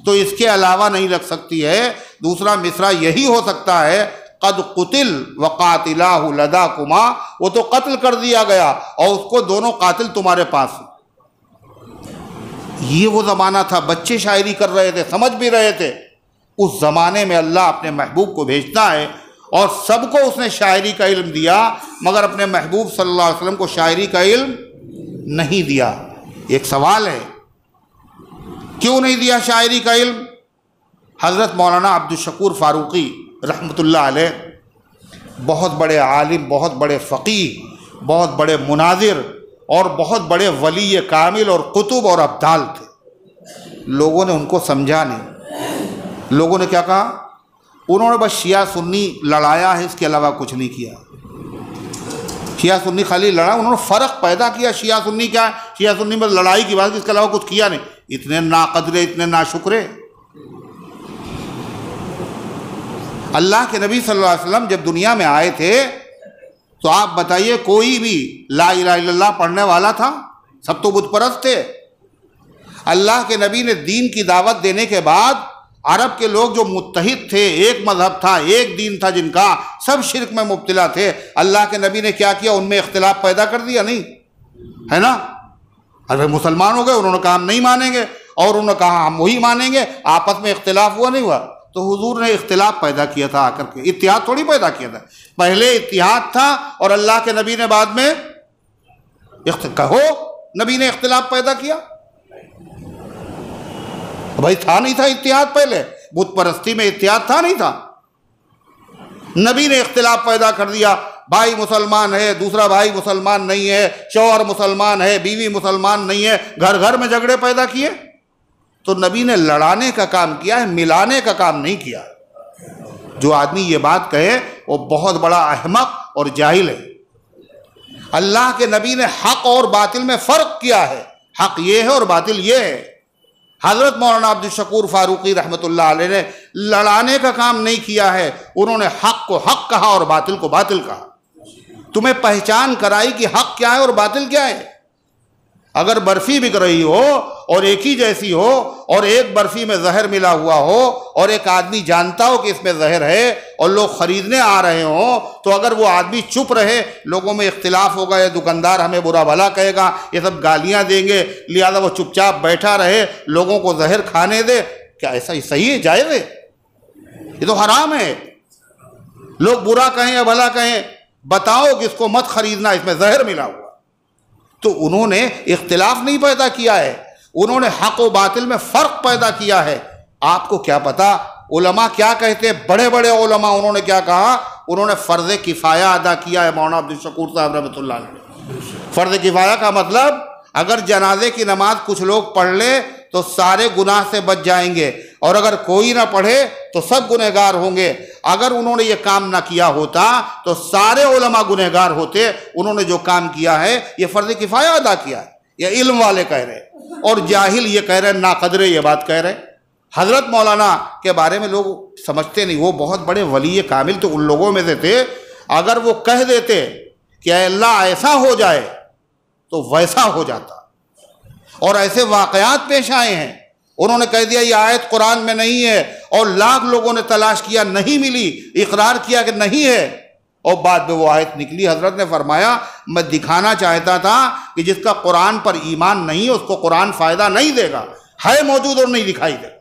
تو اس کے علاوہ نہیں لگ سکتی ہے۔ دوسرا مصرع یہی ہو سکتا ہے قد قتل وقاتلہ لداکما، وہ تو قتل کر دیا گیا اور اس کو دونوں قاتل تمہارے پاس ہیں۔ یہ وہ زمانہ تھا، بچے شاعری کر رہے تھے، سمجھ بھی رہے تھے۔ اس زمانے میں اللہ اپنے محبوب کو بھیجتا ہے، اور سب کو اس نے شاعری کا علم دیا، مگر اپنے محبوب صلی اللہ علیہ وسلم کو شاعری کا علم نہیں دیا۔ ایک سوال ہے، کیوں نہیں دیا شاعری کا علم؟ حضرت مولانا عبدالشکور فاروقی رحمۃ اللہ علیہ بہت بڑے عالم، بہت بڑے فقیہ، بہت بڑے مناظر اور بہت بڑے ولی کامل اور قطب اور ابدال تھے۔ لوگوں نے ان کو سمجھا نہیں۔ لوگوں نے کیا کہا؟ انہوں نے بس شیعہ سنی لڑایا ہے، اس کے علاوہ کچھ نہیں کیا۔ شیعہ سنی خالی لڑا، انہوں نے فرق پیدا کیا، شیعہ سنی کیا ہے، شیعہ سنی میں لڑائی کی بات، اس کے علاوہ کچھ کیا نہیں۔ اتنے ناقدرے، اتنے ناشکرے۔ اللہ کے نبی صلی اللہ علیہ وسلم جب دنیا میں آئے تھے تو آپ بتائیے کوئی بھی لا الہ الا اللہ پڑھنے والا تھا؟ سب تو بت پرست تھے۔ اللہ کے نبی نے دین کی دعوت دینے کے بعد عرب کے لوگ جو متحد تھے، ایک مذہب تھا، ایک دین تھا، جن کا سب شرک میں مبتلا تھے، اللہ کے نبی نے کیا کیا؟ ان میں اختلاف پیدا کر دیا، نہیں ہے نا؟ ارے مسلمان ہو گئے، انہوں نے کہا ہم نہیں مانیں گے، اور انہوں نے کہا ہم وہی مانیں گے، آپس میں اختلاف ہوا نہیں ہوا؟ تو حضور نے اختلاف پیدا کیا تھا آ کر کے، اتحاد تھوڑی پیدا کیا تھا۔ پہلے اتحاد تھا اور اللہ کے نبی نے بعد میں کہو نبی نے اختلاف پیدا کیا؟ بھائی تھا نہیں تھا اتحاد؟ پہلے بت پرستی میں اتحاد تھا نہیں تھا؟ نبی نے اختلاف پیدا کر دیا، بھائی مسلمان ہے، دوسرا بھائی مسلمان نہیں ہے، شوہر مسلمان ہے، بیوی مسلمان نہیں ہے، گھر گھر میں جھگڑے پیدا کیے۔ تو نبی نے لڑانے کا کام کیا ہے، ملانے کا کام نہیں کیا۔ جو آدمی یہ بات کہے وہ بہت بڑا احمق اور جاہل ہے۔ اللہ کے نبی نے حق اور باطل میں فرق کیا ہے، حق یہ ہے اور باطل یہ ہے۔ حضرت مولانا عبدالشکور فاروقی رحمۃ اللہ علیہ نے لڑانے کا کام نہیں کیا ہے، انہوں نے حق کو حق کہا اور باطل کو باطل کہا، تمہیں پہچان کرائی کہ حق کیا ہے اور باطل کیا ہے۔ اگر برفی بک رہی ہو اور ایک ہی جیسی ہو اور ایک برفی میں زہر ملا ہوا ہو اور ایک آدمی جانتا ہو کہ اس میں زہر ہے اور لوگ خریدنے آ رہے ہوں، تو اگر وہ آدمی چپ رہے، لوگوں میں اختلاف ہوگا، یہ دکاندار ہمیں برا بھلا کہے گا، یہ سب گالیاں دیں گے، لہذا وہ چپ چاپ بیٹھا رہے، لوگوں کو زہر کھانے دے، کیا ایسا صحیح ہے؟ جائز ہے؟ یہ تو حرام ہے۔ لوگ برا کہیں یا بھلا کہیں، بتاؤ کہ اس کو مت خریدنا، اس میں زہر ملا ہوا۔ تو انہوں نے اختلاف نہیں پیدا کیا ہے، انہوں نے حق و باطل میں فرق پیدا کیا ہے۔ آپ کو کیا پتا علماء کیا کہتے ہیں؟ بڑے بڑے علماء انہوں نے کیا کہا؟ انہوں نے فرض کفایہ ادا کیا ہے۔ مولانا عبدالشکور صاحب رحمۃ اللہ علیہ، فرض کفایہ کا مطلب اگر جنازے کی نماز کچھ لوگ پڑھ لیں تو سارے گناہ سے بچ جائیں گے، اور اگر کوئی نہ پڑھے تو سب گنہگار ہوں گے۔ اگر انہوں نے یہ کام نہ کیا ہوتا تو سارے علماء گنہگار ہوتے۔ انہوں نے جو کام کیا ہے یہ فرض کفایہ ادا کیا ہے، یہ علم والے کہہ رہے ہیں، اور جاہل یہ کہہ رہے ہیں، ناقدرے یہ بات کہہ رہے ہیں۔ حضرت مولانا کے بارے میں لوگ سمجھتے نہیں، وہ بہت بڑے ولی کامل تو ان لوگوں میں سے تھے، اگر وہ کہہ دیتے کہ اے اللہ ایسا ہو جائے تو ویسا ہو جاتا، اور ایسے واقعات پیش آئے ہیں۔ انہوں نے کہہ دیا یہ آیت قرآن میں نہیں ہے، اور لاکھ لوگوں نے تلاش کیا، نہیں ملی، اقرار کیا کہ نہیں ہے، اور بعد میں وہ آیت نکلی۔ حضرت نے فرمایا میں دکھانا چاہتا تھا کہ جس کا قرآن پر ایمان نہیں ہے اس کو قرآن فائدہ نہیں دے گا، ہے موجود اور نہیں دکھائی دے۔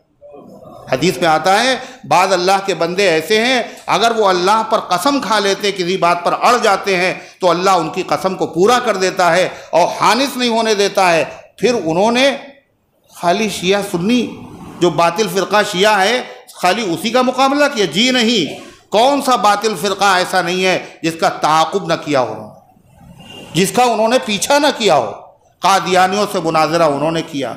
حدیث میں آتا ہے بعض اللہ کے بندے ایسے ہیں اگر وہ اللہ پر قسم کھا لیتے، کسی بات پر اڑ جاتے ہیں تو اللہ ان کی قسم کو پورا کر دیتا ہے اور حانث نہیں ہونے دیتا ہے۔ پھر انہوں نے خالی شیعہ سنی جو باطل فرقہ شیعہ ہے خالی اسی کا مقابلہ کیا؟ جی نہیں، کون سا باطل فرقہ ایسا نہیں ہے جس کا تعاقب نہ کیا ہو، جس کا انہوں نے پیچھا نہ کیا ہو۔ قادیانیوں سے مناظرہ انہوں نے کیا،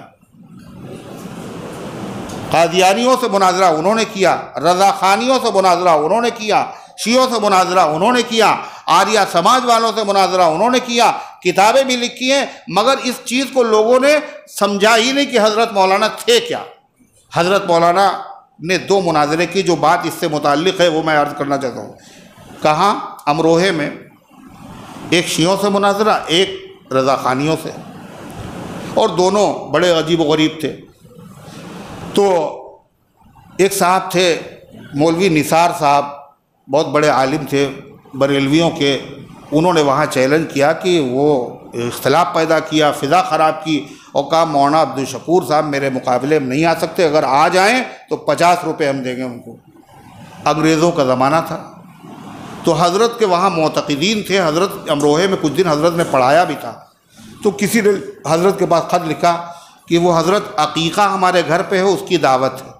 قادیانیوں سے مناظرہ انہوں نے کیا، رضا خانیوں سے مناظرہ انہوں نے کیا، شیعوں سے مناظرہ انہوں نے کیا، آریہ سماج والوں سے مناظرہ انہوں نے کیا، کتابیں بھی لکھی ہیں، مگر اس چیز کو لوگوں نے سمجھا ہی نہیں کہ حضرت مولانا تھے کیا۔ حضرت مولانا نے دو مناظرے کی، جو بات اس سے متعلق ہے وہ میں عرض کرنا چاہتا ہوں۔ کہاں؟ امروہے میں، ایک شیعوں سے مناظرہ، ایک رضا خانیوں سے، اور دونوں بڑے عجیب و غریب تھے۔ تو ایک صاحب تھے مولوی نثار صاحب، بہت بڑے عالم تھے بریلویوں کے، انہوں نے وہاں چیلنج کیا کہ وہ اختلاف پیدا کیا، فضا خراب کی، اور کہا مولانا عبدالشکور صاحب میرے مقابلے میں نہیں آ سکتے، اگر آ جائیں تو 50 روپے ہم دیں گے ان کو۔ انگریزوں کا زمانہ تھا، تو حضرت کے وہاں معتقدین تھے، حضرت امروہے میں کچھ دن حضرت نے پڑھایا بھی تھا، تو کسی نے حضرت کے پاس خط لکھا کہ وہ حضرت عقیقہ ہمارے گھر پہ ہے، اس کی دعوت ہے۔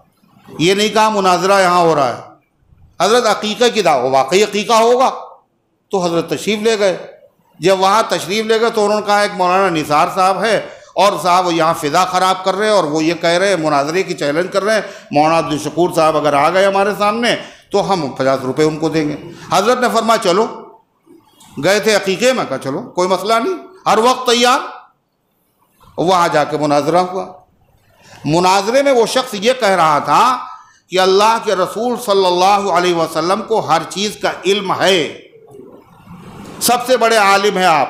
یہ نہیں کہا مناظرہ یہاں ہو رہا ہے، حضرت عقیقہ کی دعوت، واقعی عقیقہ ہوگا۔ تو حضرت تشریف لے گئے، جب وہاں تشریف لے گئے تو انہوں نے کہا ایک مولانا نثار صاحب ہے اور صاحب یہاں فضا خراب کر رہے ہیں، اور وہ یہ کہہ رہے ہیں مناظرے کی چیلنج کر رہے ہیں، مولانا عبدالشکور صاحب اگر آ گئے ہمارے سامنے تو ہم 50 روپے ان کو دیں گے۔ حضرت نے فرمایا چلو، گئے تھے عقیقے میں، کہا چلو کوئی مسئلہ نہیں، ہر وقت تیار۔ وہاں جا کے مناظرہ ہوا۔ مناظرے میں وہ شخص یہ کہہ رہا تھا کہ اللہ کے رسول صلی اللہ علیہ وسلم کو ہر چیز کا علم ہے، سب سے بڑے عالم ہیں آپ،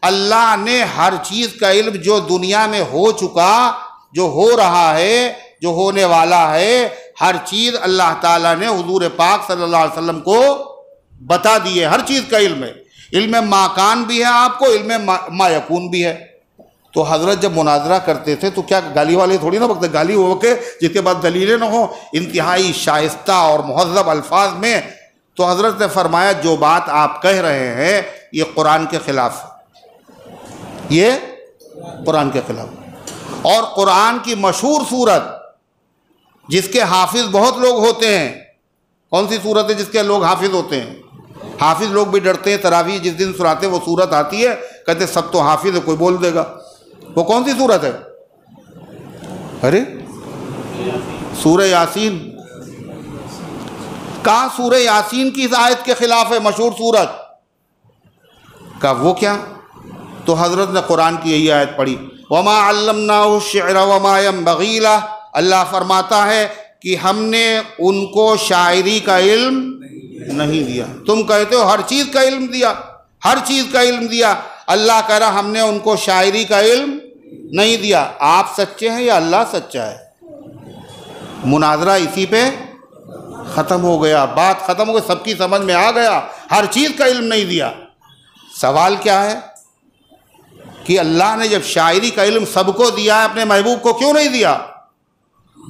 اللہ نے ہر چیز کا علم جو دنیا میں ہو چکا، جو ہو رہا ہے، جو ہونے والا ہے، ہر چیز اللہ تعالیٰ نے حضور پاک صلی اللہ علیہ وسلم کو بتا دی ہے، ہر چیز کا علم ہے، علم ما کان بھی ہے آپ کو، علم ما یکون بھی ہے۔ تو حضرت جب مناظرہ کرتے تھے تو کیا گالی والے تھوڑی نہ بکتے، گالی ہو کے جس کے بعد دلیلیں نہ ہوں، انتہائی شائستہ اور مہذب الفاظ میں۔ تو حضرت نے فرمایا جو بات آپ کہہ رہے ہیں یہ قرآن کے خلاف ہے، یہ قرآن کے خلاف۔ اور قرآن کی مشہور صورت جس کے حافظ بہت لوگ ہوتے ہیں، کون سی صورت ہے جس کے لوگ حافظ ہوتے ہیں؟ حافظ لوگ بھی ڈرتے ہیں، تراویح جس دن سناتے ہیں وہ صورت آتی ہے، کہتے سب تو حافظ ہے، کوئی بول دے گا۔ وہ کون سی صورت ہے؟ ارے سورہ یاسین۔ کہاں سورہ یاسین کی اس آیت کے خلاف ہے مشہور صورت کا؟ وہ کیا؟ تو حضرت نے قرآن کی یہی آیت پڑھی، وَمَا عَلَّمْنَاهُ الشِّعْرَ وَمَا يَنبَغِي لَهُ۔ اللہ فرماتا ہے کہ ہم نے ان کو شاعری کا علم نہیں دیا۔ تم کہتے ہو ہر چیز کا علم دیا، ہر چیز کا علم دیا، اللہ کہہ رہا ہم نے ان کو شاعری کا علم نہیں دیا۔ آپ سچے ہیں یا اللہ سچا ہے؟ مناظرہ اسی پہ ختم ہو گیا، بات ختم ہو گئی، سب کی سمجھ میں آ گیا ہر چیز کا علم نہیں دیا۔ سوال کیا ہے کہ اللہ نے جب شاعری کا علم سب کو دیا ہے، اپنے محبوب کو کیوں نہیں دیا؟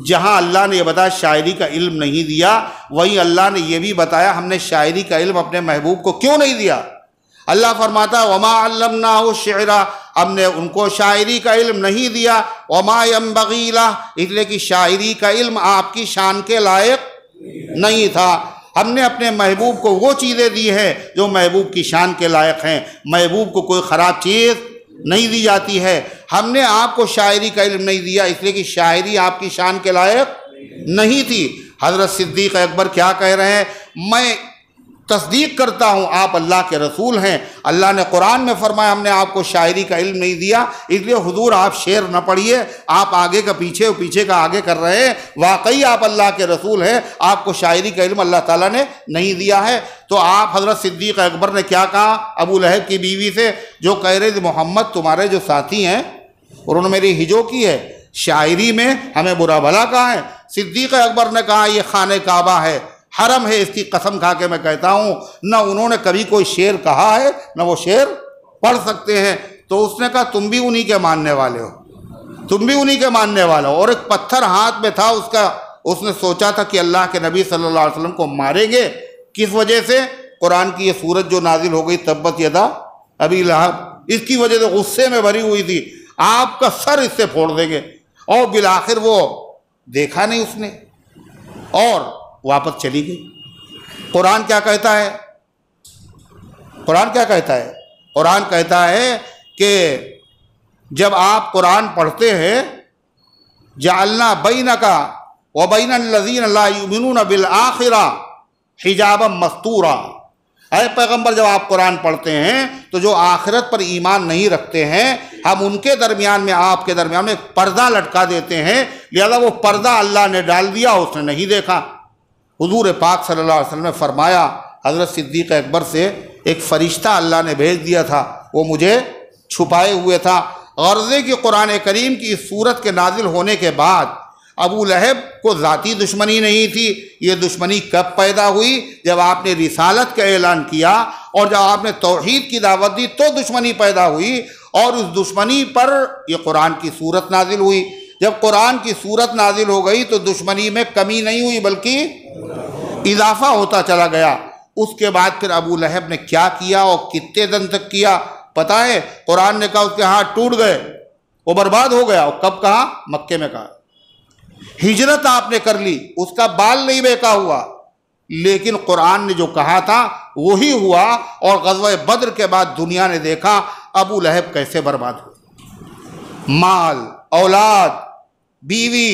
جہاں اللہ نے یہ بتایا شاعری کا علم نہیں دیا، وہیں اللہ نے یہ بھی بتایا ہم نے شاعری کا علم اپنے محبوب کو کیوں نہیں دیا۔ اللہ فرماتا وما علمناه الشعر، ہم نے ان کو شاعری کا علم نہیں دیا، وما ينبغي له، اس لیے کہ شاعری کا علم آپ کی شان کے لائق نہیں تھا۔ ہم نے اپنے محبوب کو وہ چیزیں دی ہیں جو محبوب کی شان کے لائق ہیں، محبوب کو کوئی خراب چیز نہیں دی جاتی ہے۔ ہم نے آپ کو شاعری کا علم نہیں دیا اس لیے کہ شاعری آپ کی شان کے لائق نہیں تھی۔ حضرت صدیق اکبر کیا کہہ رہے ہیں؟ میں تصدیق کرتا ہوں آپ اللہ کے رسول ہیں، اللہ نے قرآن میں فرمایا ہم نے آپ کو شاعری کا علم نہیں دیا، اس لیے حضور آپ شعر نہ پڑھیے، آپ آگے کا پیچھے اور پیچھے کا آگے کر رہے ہیں، واقعی آپ اللہ کے رسول ہیں، آپ کو شاعری کا علم اللہ تعالیٰ نے نہیں دیا ہے۔ تو آپ حضرت صدیق اکبر نے کیا کہا ابو لہب کی بیوی سے، جو کہہ رہے تھے محمد تمہارے جو ساتھی ہیں انہوں نے میری ہجو کی ہے، شاعری میں ہمیں برا بھلا کہا ہے۔ صدیق اکبر نے کہا یہ خانہ کعبہ ہے، حرم ہے، اس کی قسم کھا کے میں کہتا ہوں نہ انہوں نے کبھی کوئی شعر کہا ہے نہ وہ شعر پڑھ سکتے ہیں۔ تو اس نے کہا تم بھی انہی کے ماننے والے ہو، تم بھی انہی کے ماننے والے ہو۔ اور ایک پتھر ہاتھ میں تھا اس کا، اس نے سوچا تھا کہ اللہ کے نبی صلی اللہ علیہ وسلم کو ماریں گے، کس وجہ سے؟ قرآن کی یہ سورت جو نازل ہو گئی تبت یدا ابی لہب، اس کی وجہ سے غصے میں بھری ہوئی تھی، آپ کا سر اس سے پھوڑ دیں گے۔ اور بالآخر وہ دیکھا نہیں اس نے اور واپس چلی گئی۔ قرآن کیا کہتا ہے؟ قرآن کیا کہتا ہے؟ قرآن کہتا ہے کہ جب آپ قرآن پڑھتے ہیں جعلنا بینک وبین الذین لا یؤمنون بالآخرہ حجابا مستورا۔ اے پیغمبر جب آپ قرآن پڑھتے ہیں تو جو آخرت پر ایمان نہیں رکھتے ہیں ہم ان کے درمیان میں آپ کے درمیان میں ایک پردہ لٹکا دیتے ہیں، لہذا وہ پردہ اللہ نے ڈال دیا، اس نے نہیں دیکھا۔ حضور پاک صلی اللہ علیہ وسلم نے فرمایا حضرت صدیق اکبر سے ایک فرشتہ اللہ نے بھیج دیا تھا، وہ مجھے چھپائے ہوئے تھا۔ غرضے کہ قرآن کریم کی اس صورت کے نازل ہونے کے بعد ابو لہب کو ذاتی دشمنی نہیں تھی، یہ دشمنی کب پیدا ہوئی؟ جب آپ نے رسالت کا اعلان کیا اور جب آپ نے توحید کی دعوت دی تو دشمنی پیدا ہوئی، اور اس دشمنی پر یہ قرآن کی صورت نازل ہوئی۔ جب قرآن کی صورت نازل ہو گئی تو دشمنی میں کمی نہیں ہوئی بلکہ اضافہ ہوتا چلا گیا۔ اس کے بعد پھر ابو لہب نے کیا کیا اور کتنے دن تک کیا پتہ ہے؟ قرآن نے کہا اس کے ہاتھ ٹوٹ گئے، وہ برباد ہو گیا۔ اور کب کہا؟ مکے میں کہا۔ ہجرت آپ نے کر لی، اس کا بال نہیں بیکا ہوا، لیکن قرآن نے جو کہا تھا وہی ہوا۔ اور غزوہ بدر کے بعد دنیا نے دیکھا ابو لہب کیسے برباد ہوئے، مال، اولاد، بیوی،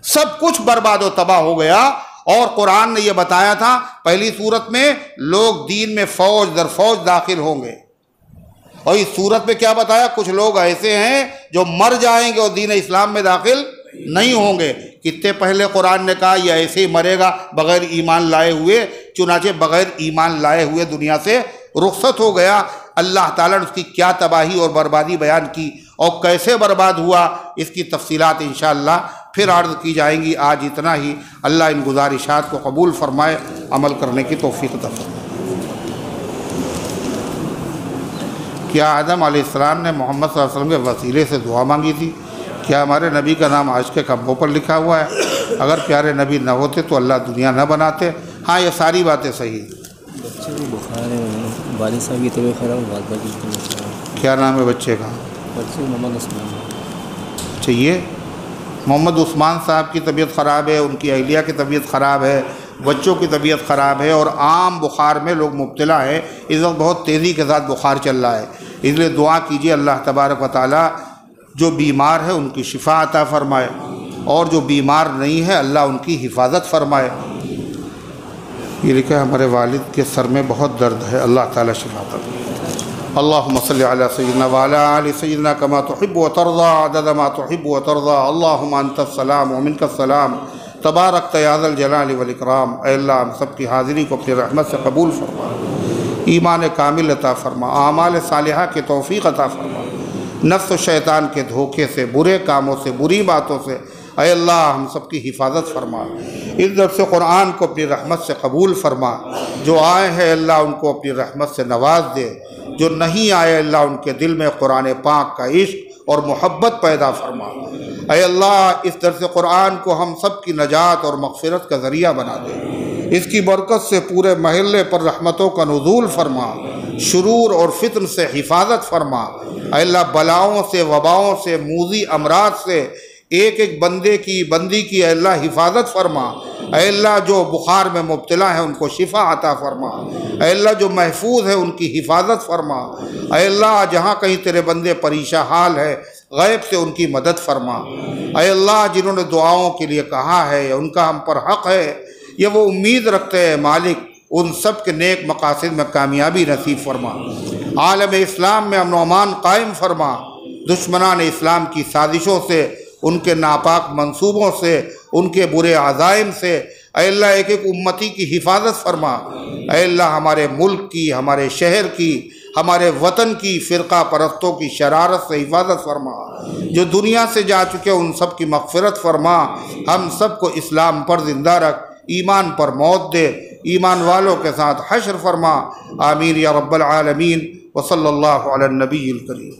سب کچھ برباد و تباہ ہو گیا۔ اور قرآن نے یہ بتایا تھا پہلی صورت میں لوگ دین میں فوج در فوج داخل ہوں گے، اور اس صورت میں کیا بتایا؟ کچھ لوگ ایسے ہیں جو مر جائیں گے اور دین اسلام میں داخل نہیں ہوں گے۔ کتنے پہلے قرآن نے کہا یہ ایسے ہی مرے گا بغیر ایمان لائے ہوئے، چنانچہ بغیر ایمان لائے ہوئے دنیا سے رخصت ہو گیا۔ اللہ تعالیٰ نے اس کی کیا تباہی اور بربادی بیان کی اور کیسے برباد ہوا، اس کی تفصیلات انشاءاللہ پھر عرض کی جائیں گی۔ آج اتنا ہی۔ اللہ ان گزارشات کو قبول فرمائے، عمل کرنے کی توفیق عطا فرمائے۔ کیا آدم علیہ السلام نے محمد صلی اللہ علیہ وسلم کے وسیلے سے دعا مانگی تھی؟ کیا ہمارے نبی کا نام عرش کے کھمبوں پر لکھا ہوا ہے؟ اگر پیارے نبی نہ ہوتے تو اللہ دنیا نہ بناتے۔ ہاں یہ ساری باتیں صحیح ہیں۔ بچے کو بخار ہے، والد صاحب کی طبیعت خراب، والدہ کی طبیعت خراب۔ کیا نام ہے بچے کا؟ بچے محمد عثمان۔ اچھا، یہ محمد عثمان صاحب کی طبیعت خراب ہے، ان کی اہلیہ کی طبیعت خراب ہے، بچوں کی طبیعت خراب ہے، اور عام بخار میں لوگ مبتلا ہے۔ اس وقت بہت تیزی کے ساتھ بخار چل رہا ہے، اس لیے دعا کیجیے اللہ تبارک و تعالیٰ جو بیمار ہے ان کی شفا عطا فرمائے، اور جو بیمار نہیں ہے اللہ ان کی حفاظت فرمائے۔ یہ لکھا ہے ہمارے والد کے سر میں بہت درد ہے، اللہ تعالیٰ شفا عطا فرمائے۔ اللهم صل على سيدنا وعلى آل سيدنا كما تحب وترضى عدد ما تحب وترضى اللهم أنت السلام ومنك السلام تبارک یا ذا الجلال والاکرام۔ اے اللہ ہم سب کی حاضری کو اپنی رحمت سے قبول فرما، ایمان کامل عطا فرما، اعمال صالحہ کی توفیق عطا فرما، نفس و شیطان کے دھوکے سے، برے کاموں سے، بری باتوں سے اے اللہ ہم سب کی حفاظت فرما۔ اس درس قرآن کو اپنی رحمت سے قبول فرما، جو آئے ہیں اللہ ان کو اپنی رحمت سے نواز دے، جو نہیں آئے اللہ ان کے دل میں قرآن پاک کا عشق اور محبت پیدا فرما۔ اے اللہ اس درس قرآن کو ہم سب کی نجات اور مغفرت کا ذریعہ بنا دے، اس کی برکت سے پورے محلے پر رحمتوں کا نزول فرما، شرور اور فتن سے حفاظت فرما۔ اے اللہ بلاؤں سے، وباؤں سے، موذی امراض سے ایک ایک بندی کی اے اللہ حفاظت فرما۔ اے اللہ جو بخار میں مبتلا ہے ان کو شفا عطا فرما۔ اے اللہ جو محفوظ ہے ان کی حفاظت فرما۔ اے اللہ جہاں کہیں تیرے بندے پریشان حال ہے غیب سے ان کی مدد فرما۔ اے اللہ جنہوں نے دعاؤں کے لیے کہا ہے ان کا ہم پر حق ہے، یہ وہ امید رکھتے ہیں مالک، ان سب کے نیک مقاصد میں کامیابی نصیب فرما۔ عالم اسلام میں امن و امان قائم فرما، دشمنان اسلام کی سازشوں سے، ان کے ناپاک منصوبوں سے، ان کے برے عزائم سے اے اللہ ایک ایک امتی کی حفاظت فرما۔ اے اللہ ہمارے ملک کی، ہمارے شہر کی، ہمارے وطن کی فرقہ پرستوں کی شرارت سے حفاظت فرما، جو دنیا سے جا چکے ان سب کی مغفرت فرما۔ ہم سب کو اسلام پر زندہ رکھ، ایمان پر موت دے، ایمان والوں کے ساتھ حشر فرما۔ آمین یا رب العالمین، وصلی اللہ علی النبی الکریم۔